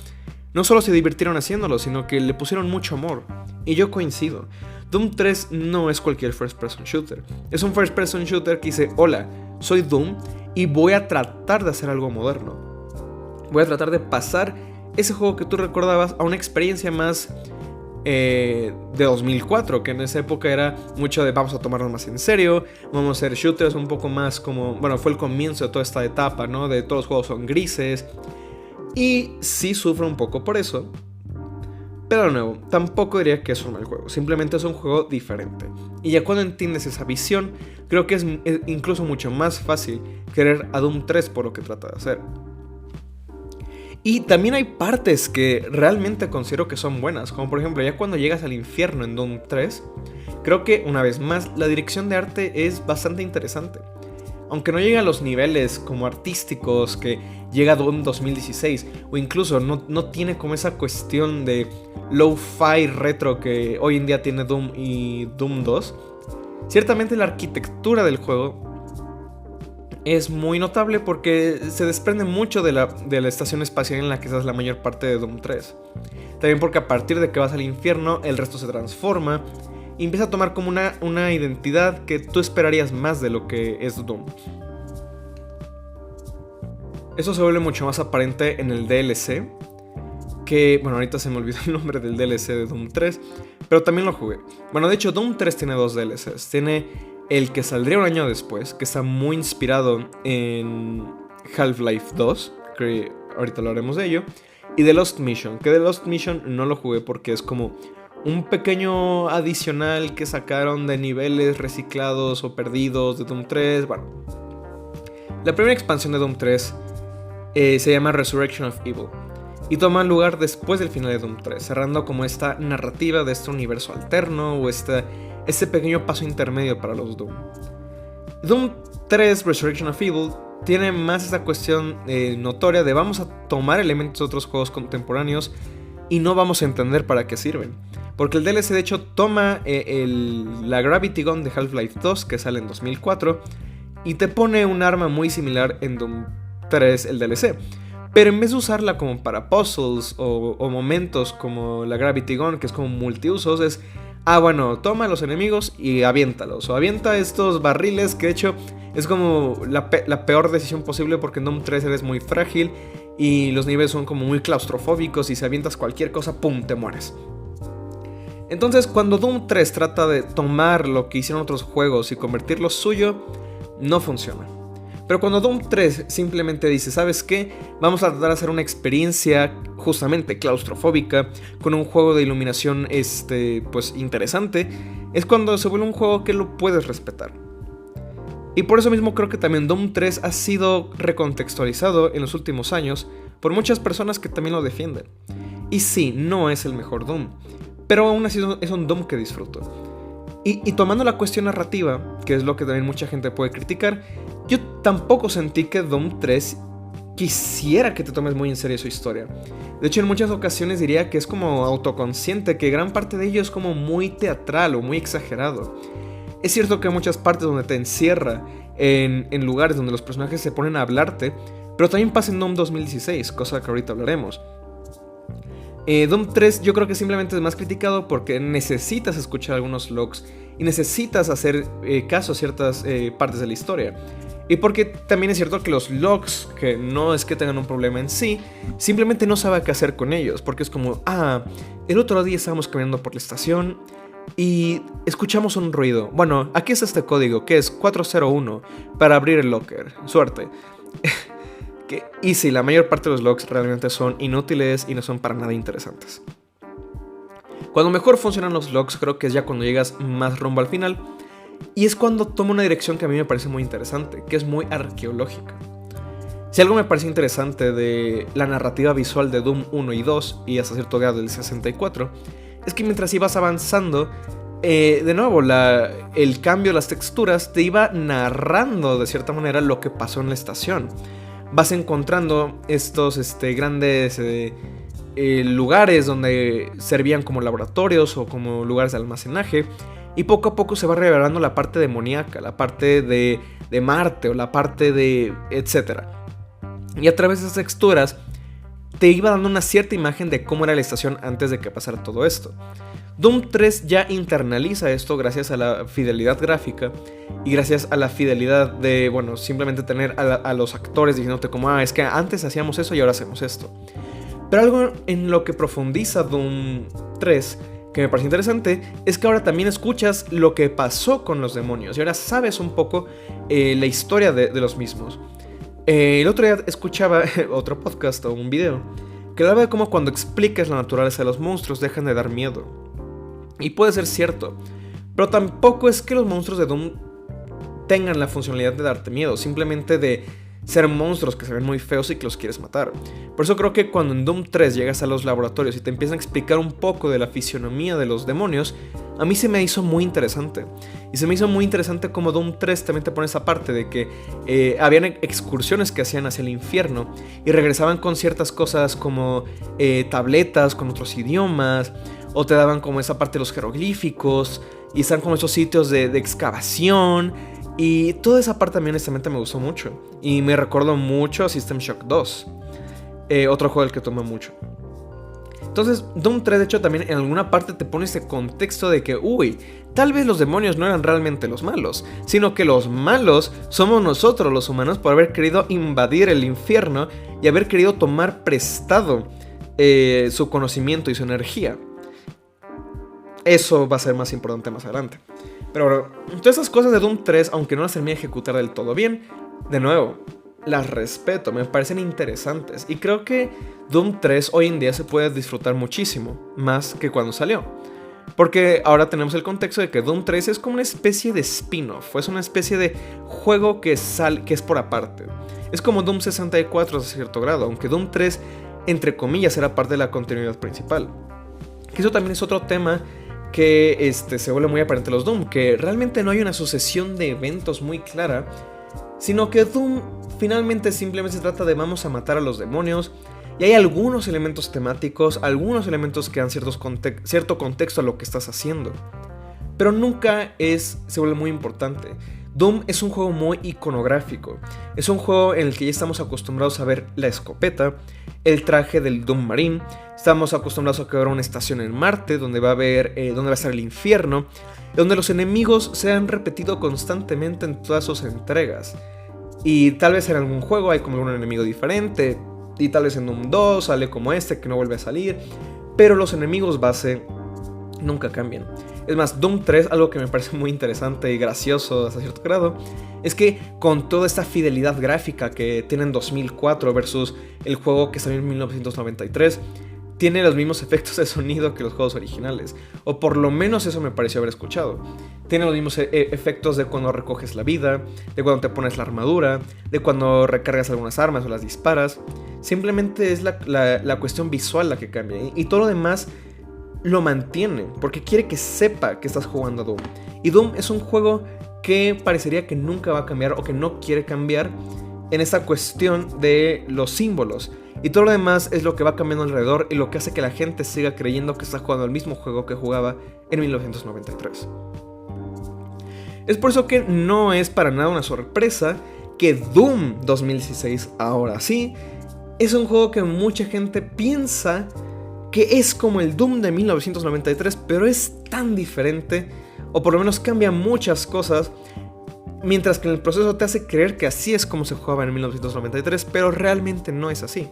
no solo se divirtieron haciéndolo, sino que le pusieron mucho amor. Y yo coincido. Doom 3 no es cualquier first person shooter. Es un first person shooter que dice, hola, soy Doom y voy a tratar de hacer algo moderno. Voy a tratar de pasar ese juego que tú recordabas a una experiencia más de 2004, que en esa época era mucho de vamos a tomarnos más en serio, vamos a hacer shooters un poco más como, bueno, fue el comienzo de toda esta etapa, ¿no? De todos los juegos son grises, y sí sufre un poco por eso, pero de nuevo, tampoco diría que es un mal juego, simplemente es un juego diferente. Y ya cuando entiendes esa visión, creo que es incluso mucho más fácil querer a Doom 3 por lo que trata de hacer. Y también hay partes que realmente considero que son buenas, como por ejemplo ya cuando llegas al infierno en Doom 3, creo que una vez más la dirección de arte es bastante interesante. Aunque no llega a los niveles como artísticos que llega Doom 2016, o incluso no tiene como esa cuestión de lo-fi retro que hoy en día tiene Doom y Doom 2, ciertamente la arquitectura del juego es muy notable porque se desprende mucho de la estación espacial en la que estás la mayor parte de Doom 3. También porque a partir de que vas al infierno, el resto se transforma y empieza a tomar como una identidad que tú esperarías más de lo que es Doom. Eso se vuelve mucho más aparente en el DLC, que, bueno, ahorita se me olvidó el nombre del DLC de Doom 3, pero también lo jugué. Bueno, de hecho, Doom 3 tiene dos DLCs. Tiene el que saldría un año después, que está muy inspirado en Half-Life 2, que ahorita hablaremos de ello, y The Lost Mission, que The Lost Mission no lo jugué porque es como un pequeño adicional que sacaron de niveles reciclados o perdidos de Doom 3. Bueno, la primera expansión de Doom 3 se llama Resurrection of Evil y toma lugar después del final de Doom 3, cerrando como esta narrativa de este universo alterno o este pequeño paso intermedio para los Doom. Doom 3 Resurrection of Evil tiene más esa cuestión notoria de vamos a tomar elementos de otros juegos contemporáneos y no vamos a entender para qué sirven. Porque el DLC de hecho toma la Gravity Gun de Half-Life 2 que sale en 2004 y te pone un arma muy similar en Doom 3 el DLC. Pero en vez de usarla como para puzzles o momentos como la Gravity Gun, que es como multiusos, es bueno, toma a los enemigos y aviéntalos. O avienta estos barriles, que de hecho es como la peor decisión posible porque en Doom 3 eres muy frágil y los niveles son como muy claustrofóbicos y si avientas cualquier cosa, ¡pum!, te mueres. Entonces cuando Doom 3 trata de tomar lo que hicieron otros juegos y convertirlo suyo, no funciona. Pero cuando Doom 3 simplemente dice, ¿sabes qué? Vamos a tratar de hacer una experiencia justamente claustrofóbica con un juego de iluminación pues interesante, es cuando se vuelve un juego que lo puedes respetar. Y por eso mismo creo que también Doom 3 ha sido recontextualizado en los últimos años por muchas personas que también lo defienden. Y sí, no es el mejor Doom, pero aún así es un Doom que disfruto. Y tomando la cuestión narrativa, que es lo que también mucha gente puede criticar, yo tampoco sentí que Doom 3 quisiera que te tomes muy en serio su historia. De hecho, en muchas ocasiones diría que es como autoconsciente, que gran parte de ello es como muy teatral o muy exagerado. Es cierto que hay muchas partes donde te encierra en lugares donde los personajes se ponen a hablarte, pero también pasa en Doom 2016, cosa que ahorita hablaremos. Doom 3 yo creo que simplemente es más criticado porque necesitas escuchar algunos logs y necesitas hacer caso a ciertas partes de la historia. Y porque también es cierto que los logs, que no es que tengan un problema en sí, simplemente no sabe qué hacer con ellos. Porque es como, el otro día estábamos caminando por la estación y escuchamos un ruido. Bueno, aquí está este código, que es 401, para abrir el locker. Suerte. Y sí, la mayor parte de los logs realmente son inútiles y no son para nada interesantes. Cuando mejor funcionan los logs creo que es ya cuando llegas más rumbo al final. Y es cuando toma una dirección que a mí me parece muy interesante, que es muy arqueológica. Si algo me parece interesante de la narrativa visual de Doom 1 y 2, y hasta cierto grado del 64, es que mientras ibas avanzando, de nuevo, el cambio de las texturas te iba narrando de cierta manera lo que pasó en la estación. Vas encontrando estos grandes lugares donde servían como laboratorios o como lugares de almacenaje. Y poco a poco se va revelando la parte demoníaca, la parte de Marte o la parte de etcétera. Y a través de esas texturas te iba dando una cierta imagen de cómo era la estación antes de que pasara todo esto. Doom 3 ya internaliza esto gracias a la fidelidad gráfica y gracias a la fidelidad de, bueno, simplemente tener a los actores diciéndote como, es que antes hacíamos eso y ahora hacemos esto. Pero algo en lo que profundiza Doom 3 que me parece interesante es que ahora también escuchas lo que pasó con los demonios y ahora sabes un poco la historia de los mismos. El otro día escuchaba otro podcast o un video que hablaba de cómo cuando explicas la naturaleza de los monstruos dejan de dar miedo. Y puede ser cierto, pero tampoco es que los monstruos de Doom tengan la funcionalidad de darte miedo, simplemente de ser monstruos que se ven muy feos y que los quieres matar. Por eso creo que cuando en Doom 3 llegas a los laboratorios y te empiezan a explicar un poco de la fisionomía de los demonios, a mí se me hizo muy interesante. Y se me hizo muy interesante como Doom 3 también te pone esa parte de que habían excursiones que hacían hacia el infierno y regresaban con ciertas cosas como tabletas con otros idiomas, o te daban como esa parte de los jeroglíficos, y están como esos sitios de excavación. Y toda esa parte también honestamente me gustó mucho. Y me recordó mucho a System Shock 2. Otro juego del que toma mucho. Entonces Doom 3 de hecho también en alguna parte te pone ese contexto de que tal vez los demonios no eran realmente los malos, sino que los malos somos nosotros los humanos por haber querido invadir el infierno y haber querido tomar prestado su conocimiento y su energía. Eso va a ser más importante más adelante. Pero bueno, todas esas cosas de Doom 3, aunque no las terminé de ejecutar del todo bien, de nuevo, las respeto, me parecen interesantes. Y creo que Doom 3 hoy en día se puede disfrutar muchísimo, más que cuando salió. Porque ahora tenemos el contexto de que Doom 3 es como una especie de spin-off, es una especie de juego que es por aparte. Es como Doom 64 a cierto grado, aunque Doom 3, entre comillas, era parte de la continuidad principal. Que eso también es otro tema que se vuelve muy aparente en los Doom, que realmente no hay una sucesión de eventos muy clara, sino que Doom finalmente simplemente se trata de vamos a matar a los demonios, y hay algunos elementos temáticos, algunos elementos que dan cierto contexto a lo que estás haciendo, pero nunca se vuelve muy importante. Doom es un juego muy iconográfico, es un juego en el que ya estamos acostumbrados a ver la escopeta, el traje del Doom Marine, estamos acostumbrados a que habrá una estación en Marte donde va a estar el infierno, donde los enemigos se han repetido constantemente en todas sus entregas. Y tal vez en algún juego hay como un enemigo diferente, y tal vez en Doom 2 sale como que no vuelve a salir, pero los enemigos base nunca cambian. Es más, Doom 3, algo que me parece muy interesante y gracioso hasta cierto grado, es que con toda esta fidelidad gráfica que tiene en 2004 versus el juego que salió en 1993, tiene los mismos efectos de sonido que los juegos originales, o por lo menos eso me pareció haber escuchado. Tiene los mismos efectos de cuando recoges la vida, de cuando te pones la armadura, de cuando recargas algunas armas o las disparas. Simplemente es la cuestión visual la que cambia, y todo lo demás lo mantiene, porque quiere que sepa que estás jugando a Doom. Y Doom es un juego que parecería que nunca va a cambiar o que no quiere cambiar en esta cuestión de los símbolos. Y todo lo demás es lo que va cambiando alrededor y lo que hace que la gente siga creyendo que está jugando el mismo juego que jugaba en 1993. Es por eso que no es para nada una sorpresa que Doom 2016, ahora sí, es un juego que mucha gente piensa que es como el Doom de 1993, pero es tan diferente, o por lo menos cambia muchas cosas, mientras que en el proceso te hace creer que así es como se jugaba en 1993, pero realmente no es así.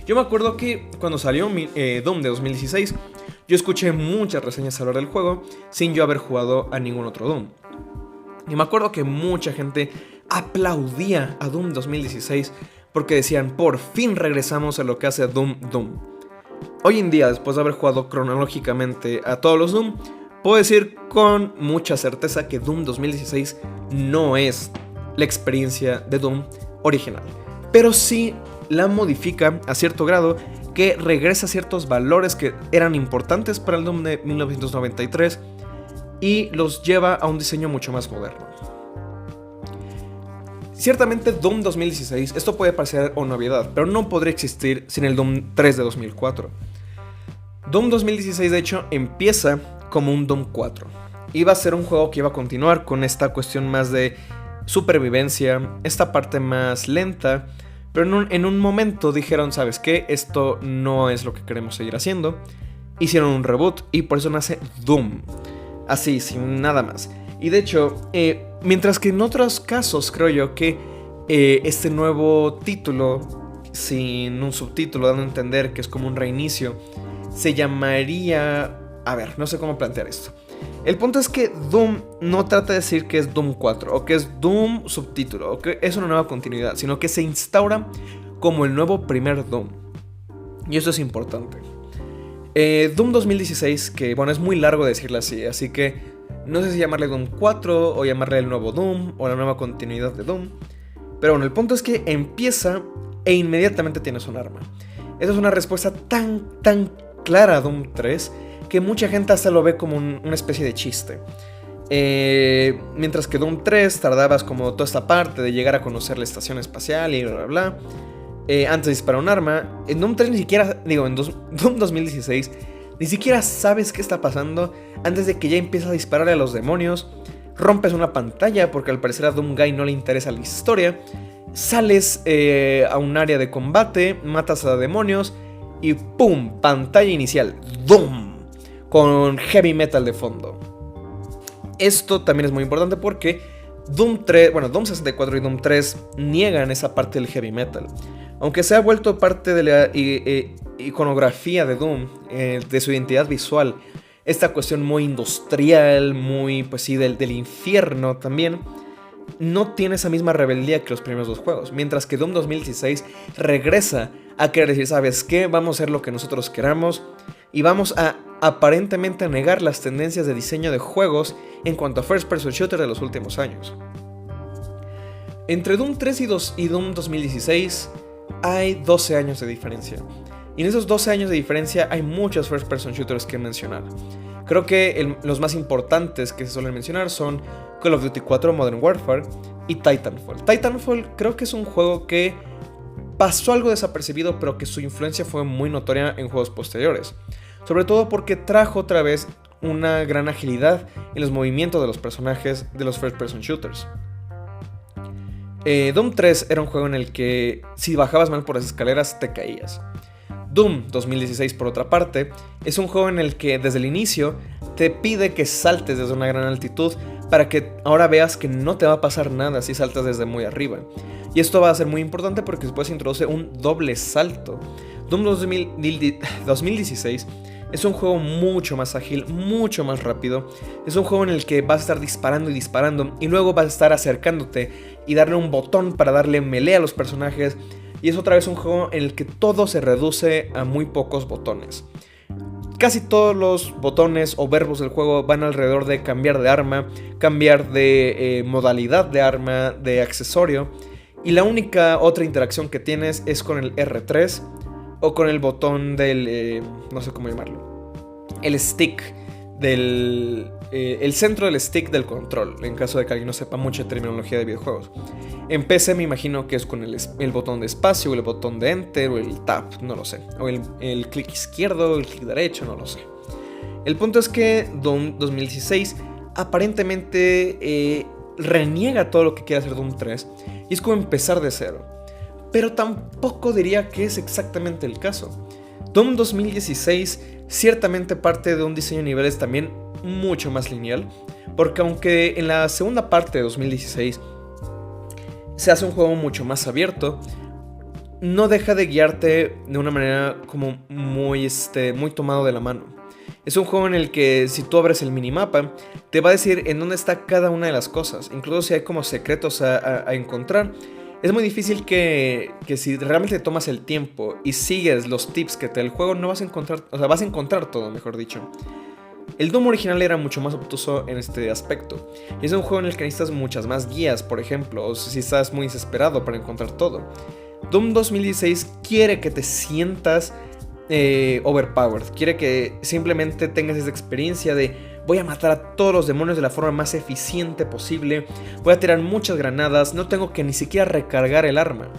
Yo me acuerdo que cuando salió Doom de 2016, yo escuché muchas reseñas hablar del juego sin yo haber jugado a ningún otro Doom. Y me acuerdo que mucha gente aplaudía a Doom 2016 porque decían, por fin regresamos a lo que hace Doom. Hoy en día, después de haber jugado cronológicamente a todos los Doom, puedo decir con mucha certeza que Doom 2016 no es la experiencia de Doom original, pero sí la modifica a cierto grado, que regresa ciertos valores que eran importantes para el Doom de 1993 y los lleva a un diseño mucho más moderno. Ciertamente Doom 2016, esto puede parecer una novedad, pero no podría existir sin el Doom 3 de 2004. Doom 2016 de hecho empieza como un Doom 4. Iba a ser un juego que iba a continuar con esta cuestión más de supervivencia, esta parte más lenta, pero en un momento dijeron, ¿sabes qué? Esto no es lo que queremos seguir haciendo. Hicieron un reboot y por eso nace Doom. Así, sin nada más. Y de hecho, mientras que en otros casos creo yo que este nuevo título, sin un subtítulo, dando a entender que es como un reinicio, se llamaría... A ver, no sé cómo plantear esto. El punto es que Doom no trata de decir que es Doom 4 o que es Doom subtítulo o que es una nueva continuidad, sino que se instaura como el nuevo primer Doom. Y eso es importante. Doom 2016, que bueno, es muy largo decirlo así que no sé si llamarle Doom 4 o llamarle el nuevo Doom o la nueva continuidad de Doom. Pero bueno, el punto es que empieza e inmediatamente tienes un arma. Esa es una respuesta tan clara a Doom 3 que mucha gente hasta lo ve como una especie de chiste. Mientras que Doom 3 tardabas como toda esta parte de llegar a conocer la estación espacial y bla bla bla, antes de disparar un arma. En Doom 3 ni siquiera, en Doom 2016 ni siquiera sabes qué está pasando antes de que ya empiezas a dispararle a los demonios. Rompes una pantalla porque al parecer a Doom Guy no le interesa la historia. Sales a un área de combate, matas a demonios y ¡pum! Pantalla inicial, Doom, con heavy metal de fondo. Esto también es muy importante porque Doom 64 y Doom 3 niegan esa parte del heavy metal. Aunque se ha vuelto parte de la iconografía de Doom, de su identidad visual, esta cuestión muy industrial, muy, pues sí, del infierno también, no tiene esa misma rebeldía que los primeros dos juegos. Mientras que Doom 2016 regresa a querer decir, ¿sabes qué? Vamos a hacer lo que nosotros queramos y vamos a aparentemente negar las tendencias de diseño de juegos en cuanto a first person shooter de los últimos años. Entre Doom 3 y Doom 2016 hay 12 años de diferencia. Y en esos 12 años de diferencia hay muchos first person shooters que mencionar. Creo que los más importantes que se suelen mencionar son Call of Duty 4 Modern Warfare y Titanfall. Titanfall creo que es un juego que pasó algo desapercibido, pero que su influencia fue muy notoria en juegos posteriores. Sobre todo porque trajo otra vez una gran agilidad en los movimientos de los personajes de los first person shooters. Doom 3 era un juego en el que si bajabas mal por las escaleras te caías. Doom 2016, por otra parte, es un juego en el que desde el inicio te pide que saltes desde una gran altitud para que ahora veas que no te va a pasar nada si saltas desde muy arriba. Y esto va a ser muy importante porque después se introduce un doble salto. Doom 2016 es un juego mucho más ágil, mucho más rápido. Es un juego en el que vas a estar disparando y disparando y luego vas a estar acercándote y darle un botón para darle melee a los personajes. Y es otra vez un juego en el que todo se reduce a muy pocos botones. Casi todos los botones o verbos del juego van alrededor de cambiar de arma, cambiar de modalidad de arma, de accesorio. Y la única otra interacción que tienes es con el R3 o con el botón del... no sé cómo llamarlo. El stick del... el centro del stick del control, en caso de que alguien no sepa mucha terminología de videojuegos. En PC me imagino que es con el botón de espacio, o el botón de enter, o el tab, no lo sé. O el clic izquierdo, o el clic derecho, no lo sé. El punto es que Doom 2016 aparentemente reniega todo lo que quiere hacer Doom 3 y es como empezar de cero. Pero tampoco diría que es exactamente el caso. Doom 2016 ciertamente parte de un diseño de niveles también mucho más lineal, porque aunque en la segunda parte de 2016 se hace un juego mucho más abierto, no deja de guiarte de una manera como muy tomado de la mano. Es un juego en el que si tú abres el minimapa, te va a decir en dónde está cada una de las cosas, incluso si hay como secretos a encontrar. Es muy difícil que si realmente tomas el tiempo y sigues los tips que te da el juego, no vas a encontrar, o sea, vas a encontrar todo, mejor dicho. El Doom original era mucho más obtuso en este aspecto, y es un juego en el que necesitas muchas más guías, por ejemplo, o si estás muy desesperado para encontrar todo. Doom 2016 quiere que te sientas overpowered, quiere que simplemente tengas esa experiencia de voy a matar a todos los demonios de la forma más eficiente posible, voy a tirar muchas granadas, no tengo que ni siquiera recargar el arma.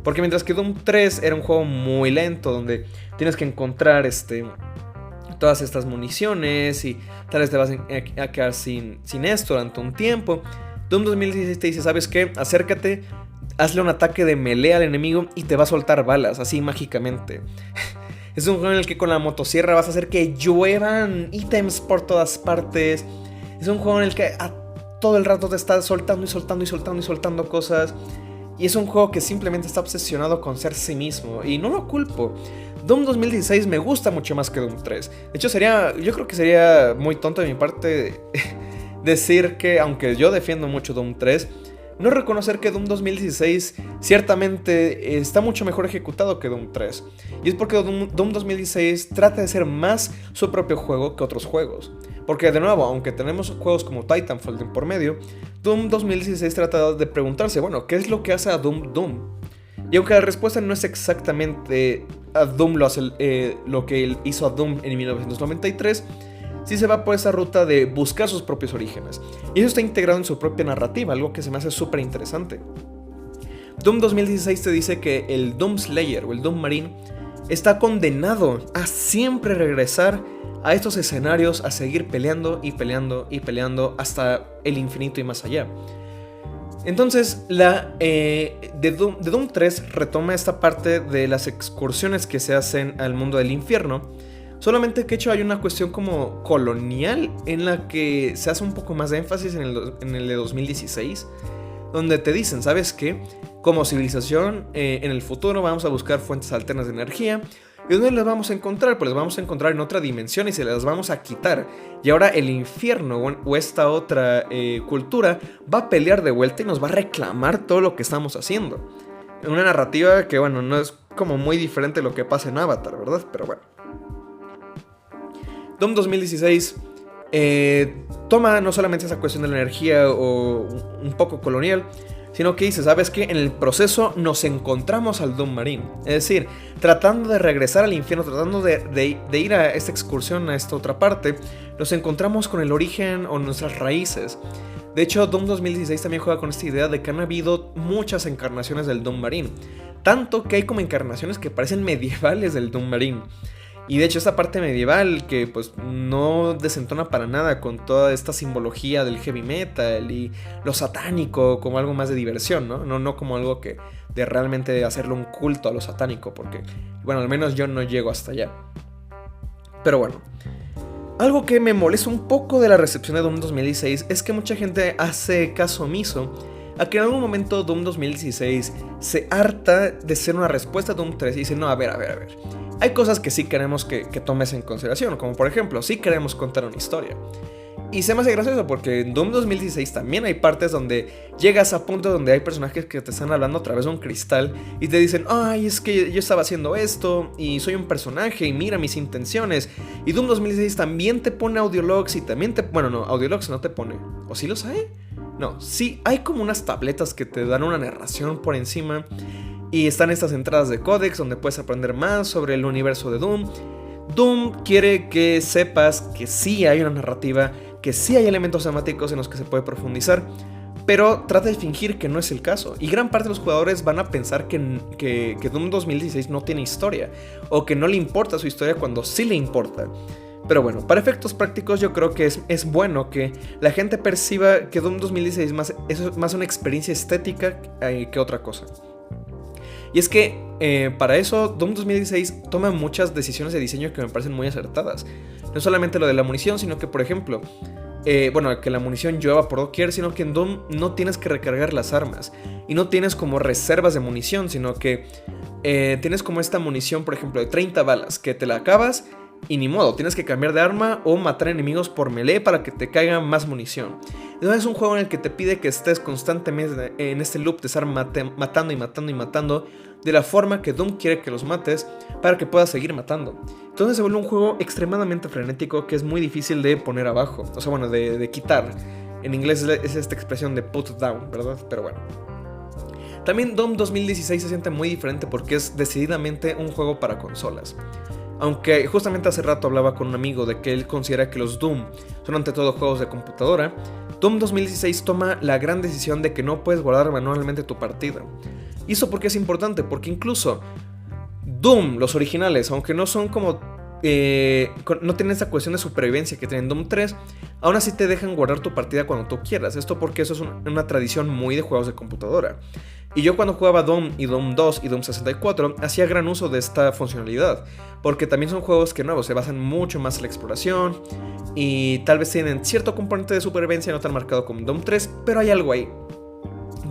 Porque mientras que Doom 3 era un juego muy lento, donde tienes que encontrar todas estas municiones y tal vez te vas a quedar sin esto durante un tiempo, Doom 2016 te dice, ¿sabes qué? Acércate, hazle un ataque de melee al enemigo y te va a soltar balas, así mágicamente. Es un juego en el que con la motosierra vas a hacer que lluevan ítems por todas partes. Es un juego en el que a todo el rato te estás soltando y soltando y soltando y soltando cosas. Y es un juego que simplemente está obsesionado con ser sí mismo. Y no lo culpo. Doom 2016 me gusta mucho más que Doom 3. De hecho, yo creo que sería muy tonto de mi parte decir que, aunque yo defiendo mucho Doom 3, no reconocer que Doom 2016 ciertamente está mucho mejor ejecutado que Doom 3. Y es porque Doom 2016 trata de ser más su propio juego que otros juegos. Porque de nuevo, aunque tenemos juegos como Titanfall de por medio, Doom 2016 trata de preguntarse, bueno, ¿qué es lo que hace a Doom Doom? Y aunque la respuesta no es exactamente a Doom lo que él hizo a Doom en 1993, sí se va por esa ruta de buscar sus propios orígenes. Y eso está integrado en su propia narrativa, algo que se me hace súper interesante. Doom 2016 te dice que el Doom Slayer o el Doom Marine está condenado a siempre regresar a estos escenarios, a seguir peleando y peleando y peleando hasta el infinito y más allá. Entonces, de Doom 3 retoma esta parte de las excursiones que se hacen al mundo del infierno. Solamente que hecho hay una cuestión como colonial en la que se hace un poco más de énfasis en el de 2016, donde te dicen, ¿sabes qué? Como civilización, en el futuro vamos a buscar fuentes alternas de energía. ¿Y dónde las vamos a encontrar? Pues las vamos a encontrar en otra dimensión y se las vamos a quitar. Y ahora el infierno o esta otra cultura va a pelear de vuelta y nos va a reclamar todo lo que estamos haciendo. Una narrativa que, bueno, no es como muy diferente de lo que pasa en Avatar, ¿verdad? Pero bueno. Doom 2016 toma no solamente esa cuestión de la energía o un poco colonial, sino que dice, ¿sabes qué? En el proceso nos encontramos al Doom Marine. Es decir, tratando de regresar al infierno, tratando de ir a esta excursión, a esta otra parte, nos encontramos con el origen o nuestras raíces. De hecho, Doom 2016 también juega con esta idea de que han habido muchas encarnaciones del Doom Marine. Tanto que hay como encarnaciones que parecen medievales del Doom Marine. Y de hecho esta parte medieval que pues no desentona para nada con toda esta simbología del heavy metal y lo satánico como algo más de diversión, ¿no? No como algo que de realmente hacerle un culto a lo satánico, porque bueno, al menos yo no llego hasta allá. Pero bueno, algo que me molesta un poco de la recepción de Doom 2016 es que mucha gente hace caso omiso a que en algún momento Doom 2016 se harta de ser una respuesta a Doom 3 y dice, no, a ver. Hay cosas que sí queremos que tomes en consideración, como por ejemplo, sí queremos contar una historia. Y se me hace gracioso porque en Doom 2016 también hay partes donde llegas a punto donde hay personajes que te están hablando a través de un cristal y te dicen, ay, es que yo estaba haciendo esto y soy un personaje y mira mis intenciones. Y Doom 2016 también te pone audiologs y también te... Bueno, no, audiologs no te pone. ¿O sí los hay? No, sí, hay como unas tabletas que te dan una narración por encima. Y están estas entradas de códex donde puedes aprender más sobre el universo de Doom. Doom quiere que sepas que sí hay una narrativa, que sí hay elementos temáticos en los que se puede profundizar, pero trata de fingir que no es el caso. Y gran parte de los jugadores van a pensar que Doom 2016 no tiene historia, o que no le importa su historia cuando sí le importa. Pero bueno, para efectos prácticos yo creo que es bueno que la gente perciba que Doom 2016 es más una experiencia estética que otra cosa. Y es que para eso Doom 2016 toma muchas decisiones de diseño que me parecen muy acertadas. No solamente lo de la munición, sino que por ejemplo, que la munición llueva por doquier, sino que en Doom no tienes que recargar las armas. Y no tienes como reservas de munición, sino que tienes como esta munición, por ejemplo, de 30 balas, que te la acabas y ni modo, tienes que cambiar de arma o matar enemigos por melee para que te caiga más munición. Entonces es un juego en el que te pide que estés constantemente en este loop de estar matando y matando y matando de la forma que Doom quiere que los mates para que puedas seguir matando. Entonces se vuelve un juego extremadamente frenético que es muy difícil de poner abajo, o sea, bueno, de quitar. En inglés es esta expresión de put down, ¿verdad? Pero bueno. También Doom 2016 se siente muy diferente porque es decididamente un juego para consolas. Aunque justamente hace rato hablaba con un amigo de que él considera que los Doom son ante todo juegos de computadora, Doom 2016 toma la gran decisión de que no puedes guardar manualmente tu partida. ¿Y eso por qué es importante? Porque incluso Doom, los originales, aunque no son como... no tienen esa cuestión de supervivencia que tienen Doom 3, aún así te dejan guardar tu partida cuando tú quieras. Esto porque eso es una tradición muy de juegos de computadora. Y yo cuando jugaba Doom y Doom 2 y Doom 64 hacía gran uso de esta funcionalidad, porque también son juegos que nuevos se basan mucho más en la exploración y tal vez tienen cierto componente de supervivencia no tan marcado como Doom 3, pero hay algo ahí.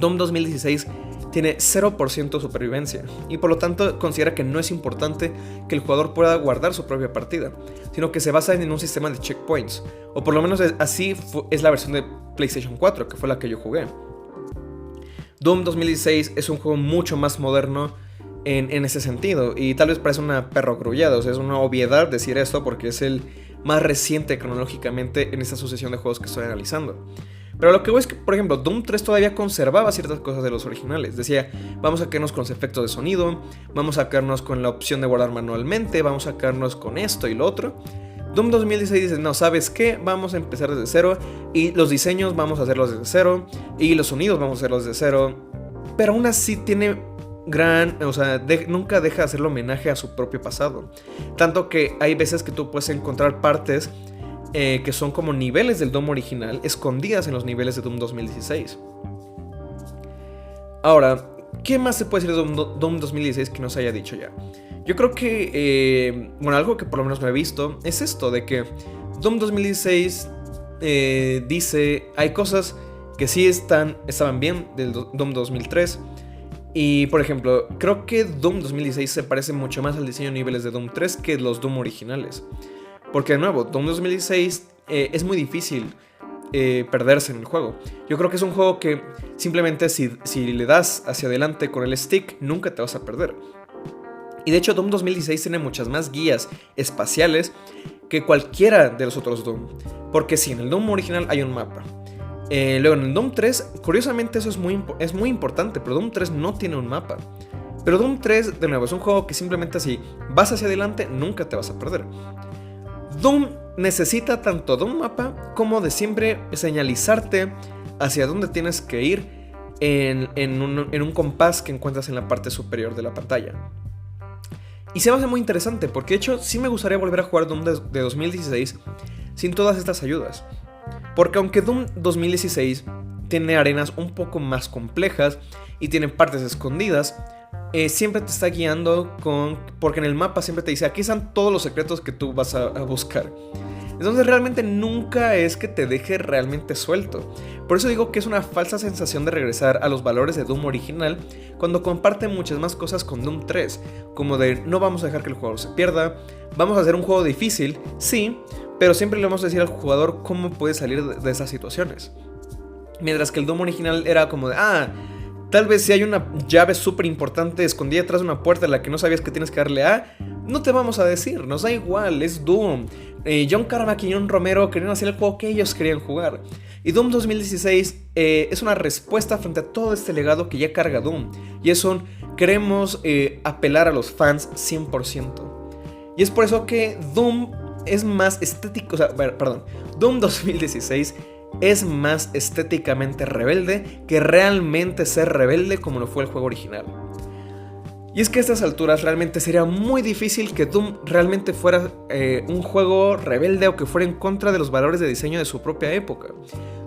Doom 2016 tiene 0% supervivencia, y por lo tanto considera que no es importante que el jugador pueda guardar su propia partida, sino que se basa en un sistema de checkpoints, o por lo menos así es la versión de PlayStation 4, que fue la que yo jugué. Doom 2016 es un juego mucho más moderno en ese sentido, y tal vez parece una perrogrullada, o sea, es una obviedad decir esto porque es el más reciente cronológicamente en esta sucesión de juegos que estoy analizando. Pero lo que veo es que, por ejemplo, Doom 3 todavía conservaba ciertas cosas de los originales. Decía, vamos a quedarnos con los efectos de sonido, vamos a quedarnos con la opción de guardar manualmente, vamos a quedarnos con esto y lo otro. Doom 2016 dice, no, ¿sabes qué? Vamos a empezar desde cero, y los diseños vamos a hacerlos desde cero, y los sonidos vamos a hacerlos desde cero. Pero aún así tiene nunca deja de hacerle homenaje a su propio pasado. Tanto que hay veces que tú puedes encontrar partes que son como niveles del Doom original escondidas en los niveles de Doom 2016. Ahora, ¿qué más se puede decir de Doom 2016 que no se haya dicho ya? Yo creo que, algo que por lo menos me he visto es esto, de que Doom 2016 dice, hay cosas que sí estaban bien del Doom 2003. Y, por ejemplo, creo que Doom 2016 se parece mucho más al diseño de niveles de Doom 3 que los Doom originales. Porque, de nuevo, Doom 2016 es muy difícil perderse en el juego. Yo creo que es un juego que simplemente si le das hacia adelante con el stick, nunca te vas a perder. Y de hecho, Doom 2016 tiene muchas más guías espaciales que cualquiera de los otros Doom. Porque sí, en el Doom original hay un mapa. Luego en el Doom 3, curiosamente eso es muy importante, pero Doom 3 no tiene un mapa. Pero Doom 3, de nuevo, es un juego que simplemente si vas hacia adelante, nunca te vas a perder. Doom necesita tanto de un mapa como de siempre señalizarte hacia dónde tienes que ir en un compás que encuentras en la parte superior de la pantalla. Y se me hace muy interesante porque de hecho sí me gustaría volver a jugar Doom de 2016 sin todas estas ayudas. Porque aunque Doom 2016 tiene arenas un poco más complejas y tiene partes escondidas, siempre te está guiando porque en el mapa siempre te dice, aquí están todos los secretos que tú vas a buscar. Entonces realmente nunca es que te deje realmente suelto. Por eso digo que es una falsa sensación de regresar a los valores de Doom original cuando comparte muchas más cosas con Doom 3, como de no vamos a dejar que el jugador se pierda, vamos a hacer un juego difícil, sí, pero siempre le vamos a decir al jugador cómo puede salir de esas situaciones. Mientras que el Doom original era como de, tal vez si hay una llave súper importante escondida detrás de una puerta a la que no sabías que tienes que darle a, no te vamos a decir, nos da igual, es Doom. John Carmack y John Romero querían hacer el juego que ellos querían jugar. Y Doom 2016 es una respuesta frente a todo este legado que ya carga Doom. Y es queremos apelar a los fans 100%. Y es por eso que Doom es más estético, Doom 2016 es más estéticamente rebelde que realmente ser rebelde como lo fue el juego original. Y es que a estas alturas realmente sería muy difícil que Doom realmente fuera un juego rebelde o que fuera en contra de los valores de diseño de su propia época.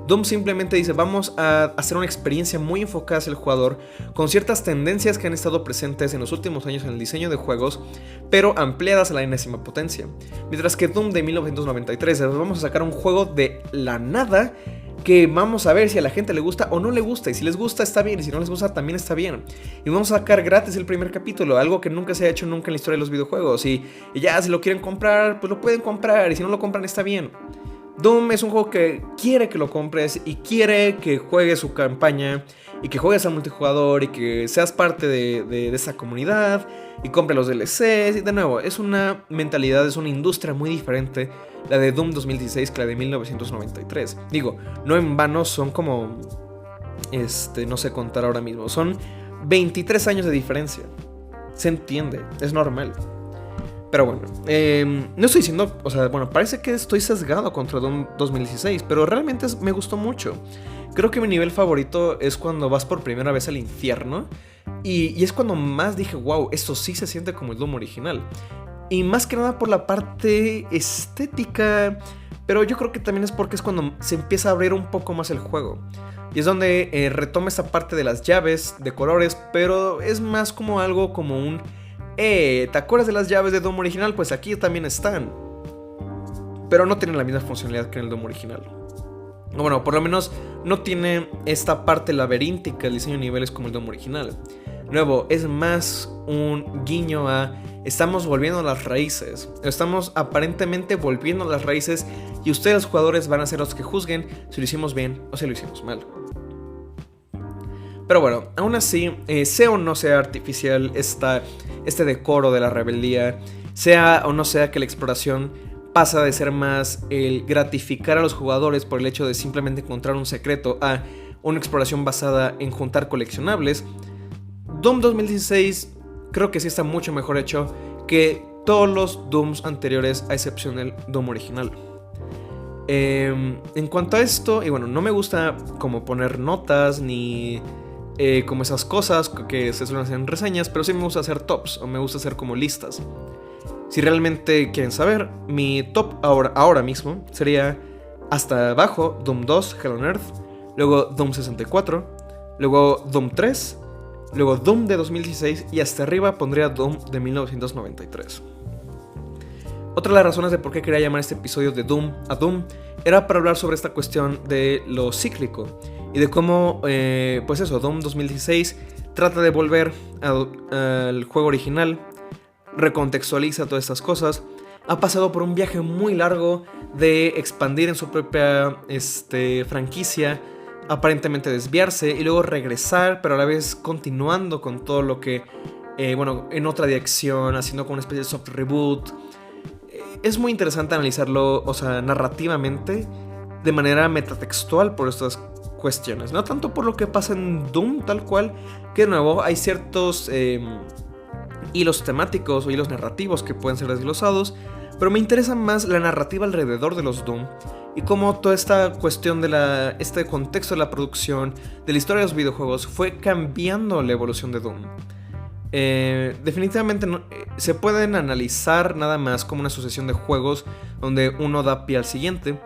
Doom simplemente dice, vamos a hacer una experiencia muy enfocada hacia el jugador, con ciertas tendencias que han estado presentes en los últimos años en el diseño de juegos, pero ampliadas a la enésima potencia. Mientras que Doom de 1993, vamos a sacar un juego de la nada, que vamos a ver si a la gente le gusta o no le gusta, y si les gusta está bien, y si no les gusta también está bien. Y vamos a sacar gratis el primer capítulo, algo que nunca se ha hecho nunca en la historia de los videojuegos, y ya si lo quieren comprar, pues lo pueden comprar, y si no lo compran está bien. Doom es un juego que quiere que lo compres y quiere que juegues su campaña y que juegues al multijugador y que seas parte de esa comunidad y compre los DLCs. Y de nuevo, es una mentalidad, es una industria muy diferente la de Doom 2016 que la de 1993. Digo, no en vano son como, no sé contar ahora mismo, son 23 años de diferencia. Se entiende, es normal. Pero bueno, no estoy diciendo, parece que estoy sesgado contra Doom 2016, pero realmente me gustó mucho. Creo que mi nivel favorito es cuando vas por primera vez al infierno, y es cuando más dije, wow, esto sí se siente como el Doom original. Y más que nada por la parte estética, pero yo creo que también es porque es cuando se empieza a abrir un poco más el juego. Y es donde retoma esa parte de las llaves, de colores, pero es más como algo como un... ¿te acuerdas de las llaves de Doom original? Pues aquí también están. Pero no tienen la misma funcionalidad que en el Doom original. Bueno, por lo menos no tiene esta parte laberíntica, el diseño de niveles como el Doom original. Nuevo, es más un guiño a estamos volviendo a las raíces. Estamos aparentemente volviendo a las raíces y ustedes los jugadores van a ser los que juzguen si lo hicimos bien o si lo hicimos mal. Pero bueno, aún así, sea o no sea artificial este decoro de la rebeldía, sea o no sea que la exploración pasa de ser más el gratificar a los jugadores por el hecho de simplemente encontrar un secreto a una exploración basada en juntar coleccionables, Doom 2016 creo que sí está mucho mejor hecho que todos los Dooms anteriores, a excepción del Doom original. En cuanto a esto, y bueno, no me gusta como poner notas ni como esas cosas que se suelen hacer en reseñas, pero sí me gusta hacer tops o me gusta hacer como listas. Si realmente quieren saber, mi top ahora mismo sería hasta abajo Doom 2, Hell on Earth, luego Doom 64, luego Doom 3, luego Doom de 2016 y hasta arriba pondría Doom de 1993. Otra de las razones de por qué quería llamar este episodio de Doom a Doom era para hablar sobre esta cuestión de lo cíclico y de cómo, pues eso, Doom 2016 trata de volver al juego original, recontextualiza todas estas cosas, ha pasado por un viaje muy largo de expandir en su propia franquicia, aparentemente desviarse y luego regresar, pero a la vez continuando con todo lo que, en otra dirección, haciendo como una especie de soft reboot. Es muy interesante analizarlo, o sea, narrativamente, de manera metatextual por estas cuestiones. No tanto por lo que pasa en Doom tal cual, que de nuevo hay ciertos hilos temáticos o hilos narrativos que pueden ser desglosados, pero me interesa más la narrativa alrededor de los Doom y cómo toda esta cuestión de este contexto de la producción, de la historia de los videojuegos, fue cambiando la evolución de Doom. Definitivamente se pueden analizar nada más como una sucesión de juegos donde uno da pie al siguiente,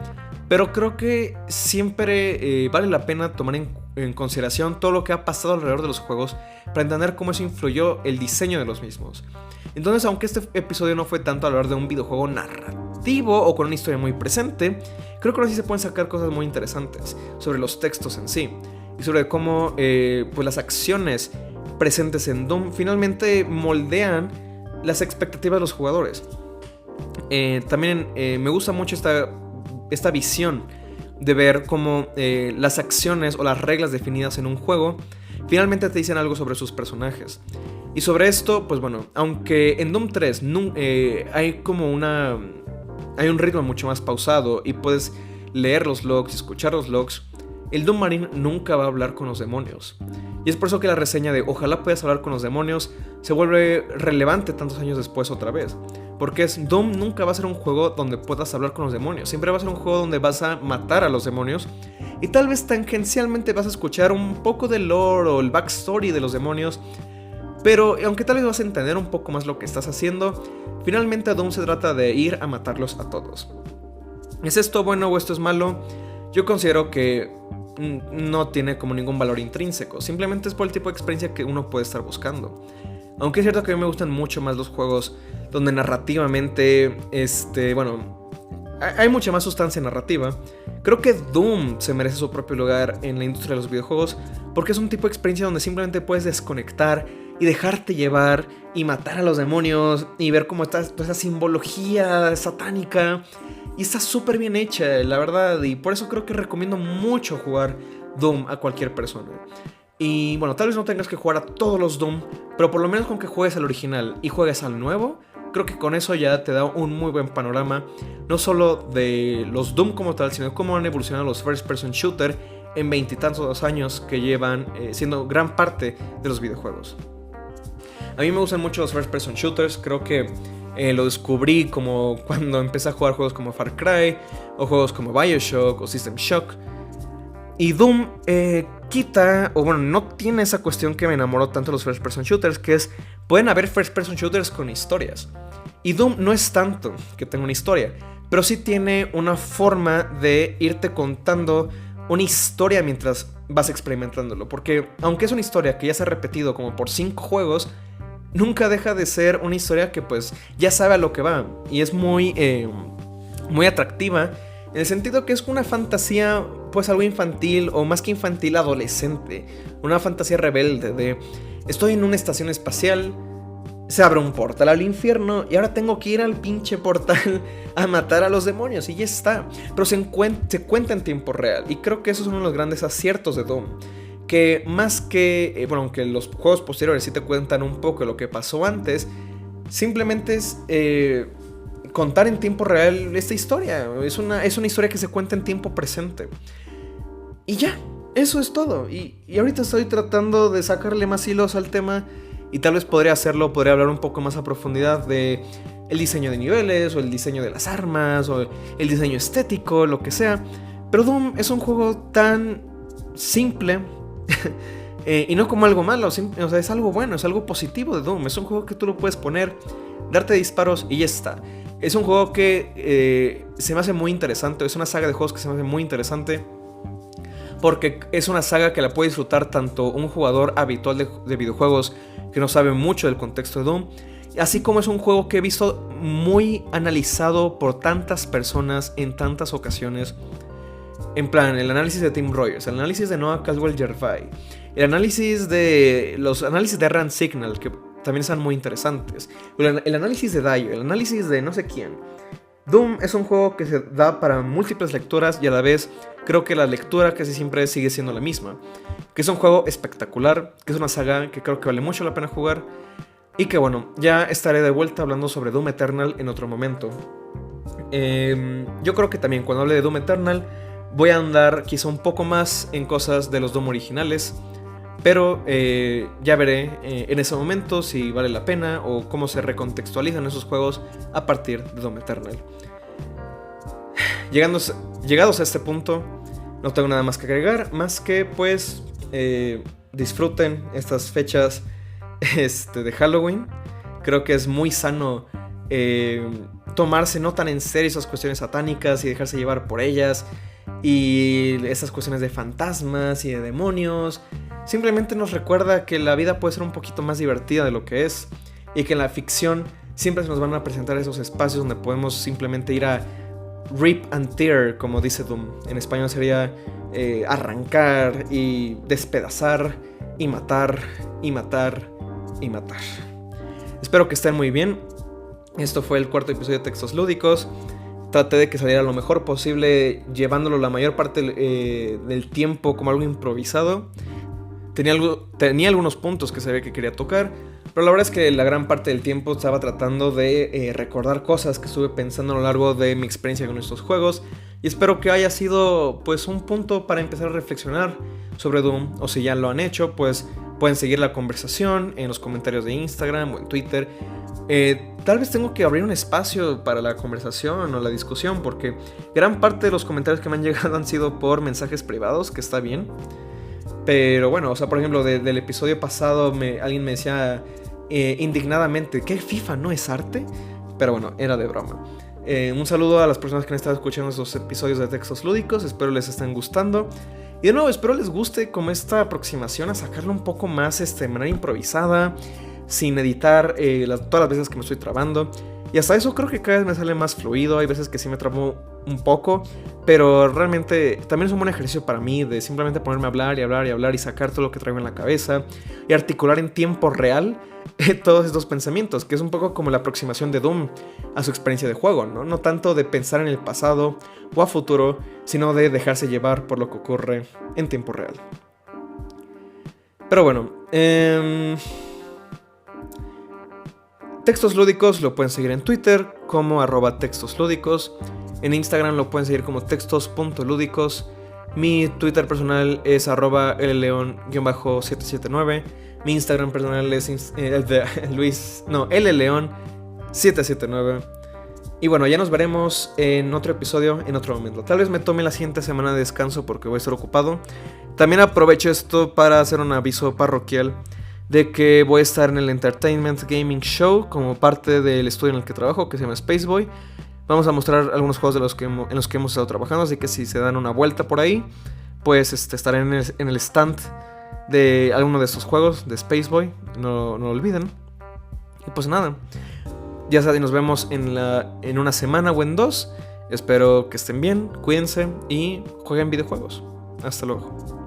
pero creo que siempre vale la pena tomar en consideración todo lo que ha pasado alrededor de los juegos para entender cómo eso influyó el diseño de los mismos. Entonces, aunque este episodio no fue tanto hablar de un videojuego narrativo o con una historia muy presente, creo que ahora sí se pueden sacar cosas muy interesantes sobre los textos en sí y sobre cómo pues las acciones presentes en Doom finalmente moldean las expectativas de los jugadores. También me gusta mucho esta visión de ver cómo las acciones o las reglas definidas en un juego finalmente te dicen algo sobre sus personajes. Y sobre esto, pues bueno, aunque en Doom 3 hay un ritmo mucho más pausado y puedes leer los logs y escuchar los logs, el Doom Marine nunca va a hablar con los demonios. Y es por eso que la reseña de ojalá puedas hablar con los demonios se vuelve relevante tantos años después otra vez. Porque Doom nunca va a ser un juego donde puedas hablar con los demonios. Siempre va a ser un juego donde vas a matar a los demonios. Y tal vez tangencialmente vas a escuchar un poco del lore o el backstory de los demonios. Pero aunque tal vez vas a entender un poco más lo que estás haciendo, finalmente Doom se trata de ir a matarlos a todos. ¿Es esto bueno o esto es malo? Yo considero que no tiene como ningún valor intrínseco. Simplemente es por el tipo de experiencia que uno puede estar buscando. Aunque es cierto que a mí me gustan mucho más los juegos donde narrativamente, hay mucha más sustancia narrativa. Creo que Doom se merece su propio lugar en la industria de los videojuegos porque es un tipo de experiencia donde simplemente puedes desconectar y dejarte llevar y matar a los demonios y ver cómo está toda esa simbología satánica. Y está súper bien hecha, la verdad, y por eso creo que recomiendo mucho jugar Doom a cualquier persona. Y bueno, tal vez no tengas que jugar a todos los Doom, pero por lo menos con que juegues al original y juegues al nuevo, creo que con eso ya te da un muy buen panorama, no solo de los Doom como tal, sino de cómo han evolucionado los first person shooter en veintitantos años que llevan siendo gran parte de los videojuegos. A mí me gustan mucho los first person shooters, creo que lo descubrí como cuando empecé a jugar juegos como Far Cry o juegos como Bioshock o System Shock. Y Doom no tiene esa cuestión que me enamoró tanto de los first person shooters, que es, pueden haber first person shooters con historias. Y Doom no es tanto que tenga una historia, pero sí tiene una forma de irte contando una historia mientras vas experimentándolo. Porque aunque es una historia que ya se ha repetido como por 5 juegos, nunca deja de ser una historia que pues ya sabe a lo que va. Y es muy atractiva en el sentido que es una fantasía pues algo infantil, o más que infantil, adolescente. Una fantasía rebelde de: estoy en una estación espacial, se abre un portal al infierno y ahora tengo que ir al pinche portal a matar a los demonios, y ya está. Pero se cuenta en tiempo real, y creo que eso es uno de los grandes aciertos de Doom. Que más que, bueno, aunque los juegos posteriores sí te cuentan un poco de lo que pasó antes, simplemente es contar en tiempo real esta historia. Es una historia que se cuenta en tiempo presente. Y ya, eso es todo. Y ahorita estoy tratando de sacarle más hilos al tema, y tal vez podría hablar un poco más a profundidad de el diseño de niveles, o el diseño de las armas, o el diseño estético, lo que sea. Pero Doom es un juego tan simple y no como algo malo, o sea, es algo bueno, es algo positivo de Doom. Es un juego que tú lo puedes poner, darte disparos y ya está. Es un juego que se me hace muy interesante. Es una saga de juegos que se me hace muy interesante, porque es una saga que la puede disfrutar tanto un jugador habitual de videojuegos que no sabe mucho del contexto de Doom, así como es un juego que he visto muy analizado por tantas personas en tantas ocasiones. En plan, el análisis de Tim Rogers, el análisis de Noah Caldwell-Gervais, los análisis de Rand Signal, que también están muy interesantes, el análisis de Dio, el análisis de no sé quién. Doom es un juego que se da para múltiples lecturas, y a la vez creo que la lectura casi siempre sigue siendo la misma. Que es un juego espectacular, que es una saga que creo que vale mucho la pena jugar, y que bueno, ya estaré de vuelta hablando sobre Doom Eternal en otro momento. Yo creo que también cuando hable de Doom Eternal voy a andar quizá un poco más en cosas de los Doom originales, pero ya veré en ese momento si vale la pena o cómo se recontextualizan esos juegos a partir de Doom Eternal. Llegados a este punto, no tengo nada más que agregar, más que pues disfruten estas fechas de Halloween. Creo que es muy sano tomarse no tan en serio esas cuestiones satánicas y dejarse llevar por ellas, y esas cuestiones de fantasmas y de demonios. Simplemente nos recuerda que la vida puede ser un poquito más divertida de lo que es, y que en la ficción siempre se nos van a presentar esos espacios donde podemos simplemente ir a rip and tear, como dice Doom. En español sería arrancar y despedazar y matar y matar y matar. Espero que estén muy bien. Esto fue el cuarto episodio de Textos Lúdicos. Traté de que saliera lo mejor posible, llevándolo la mayor parte del tiempo como algo improvisado. Tenía algunos puntos que sabía que quería tocar, pero la verdad es que la gran parte del tiempo estaba tratando de recordar cosas que estuve pensando a lo largo de mi experiencia con estos juegos. Y espero que haya sido pues un punto para empezar a reflexionar sobre Doom. O si ya lo han hecho, pues pueden seguir la conversación en los comentarios de Instagram o en Twitter. Tal vez tengo que abrir un espacio para la conversación o la discusión, porque gran parte de los comentarios que me han llegado han sido por mensajes privados, que está bien. Pero bueno, o sea, por ejemplo, del episodio pasado alguien me decía indignadamente que FIFA no es arte. Pero bueno, era de broma. Un saludo a las personas que han estado escuchando estos episodios de Textos Lúdicos. Espero les estén gustando. Y de nuevo, espero les guste como esta aproximación a sacarlo un poco más de manera improvisada, sin editar todas las veces que me estoy trabando. Y hasta eso creo que cada vez me sale más fluido. Hay veces que sí me trabo un poco, pero realmente también es un buen ejercicio para mí de simplemente ponerme a hablar y hablar y hablar y sacar todo lo que traigo en la cabeza y articular en tiempo real todos estos pensamientos, que es un poco como la aproximación de Doom a su experiencia de juego, ¿no? No tanto de pensar en el pasado o a futuro, sino de dejarse llevar por lo que ocurre en tiempo real. Pero bueno, Textos Lúdicos lo pueden seguir en Twitter como @textoslúdicos. En Instagram lo pueden seguir como textos.lúdicos. Mi Twitter personal es @lleon_779. Mi Instagram personal es lleon779. Y bueno, ya nos veremos en otro episodio en otro momento. Tal vez me tome la siguiente semana de descanso porque voy a estar ocupado. También aprovecho esto para hacer un aviso parroquial de que voy a estar en el Entertainment Gaming Show como parte del estudio en el que trabajo, que se llama Spaceboy. Vamos a mostrar algunos juegos en los que hemos estado trabajando, así que si se dan una vuelta por ahí, pues estaré en el stand de alguno de estos juegos de Spaceboy, no lo olviden. Y pues nada, ya saben, nos vemos en una semana o en dos. Espero que estén bien, cuídense y jueguen videojuegos. Hasta luego.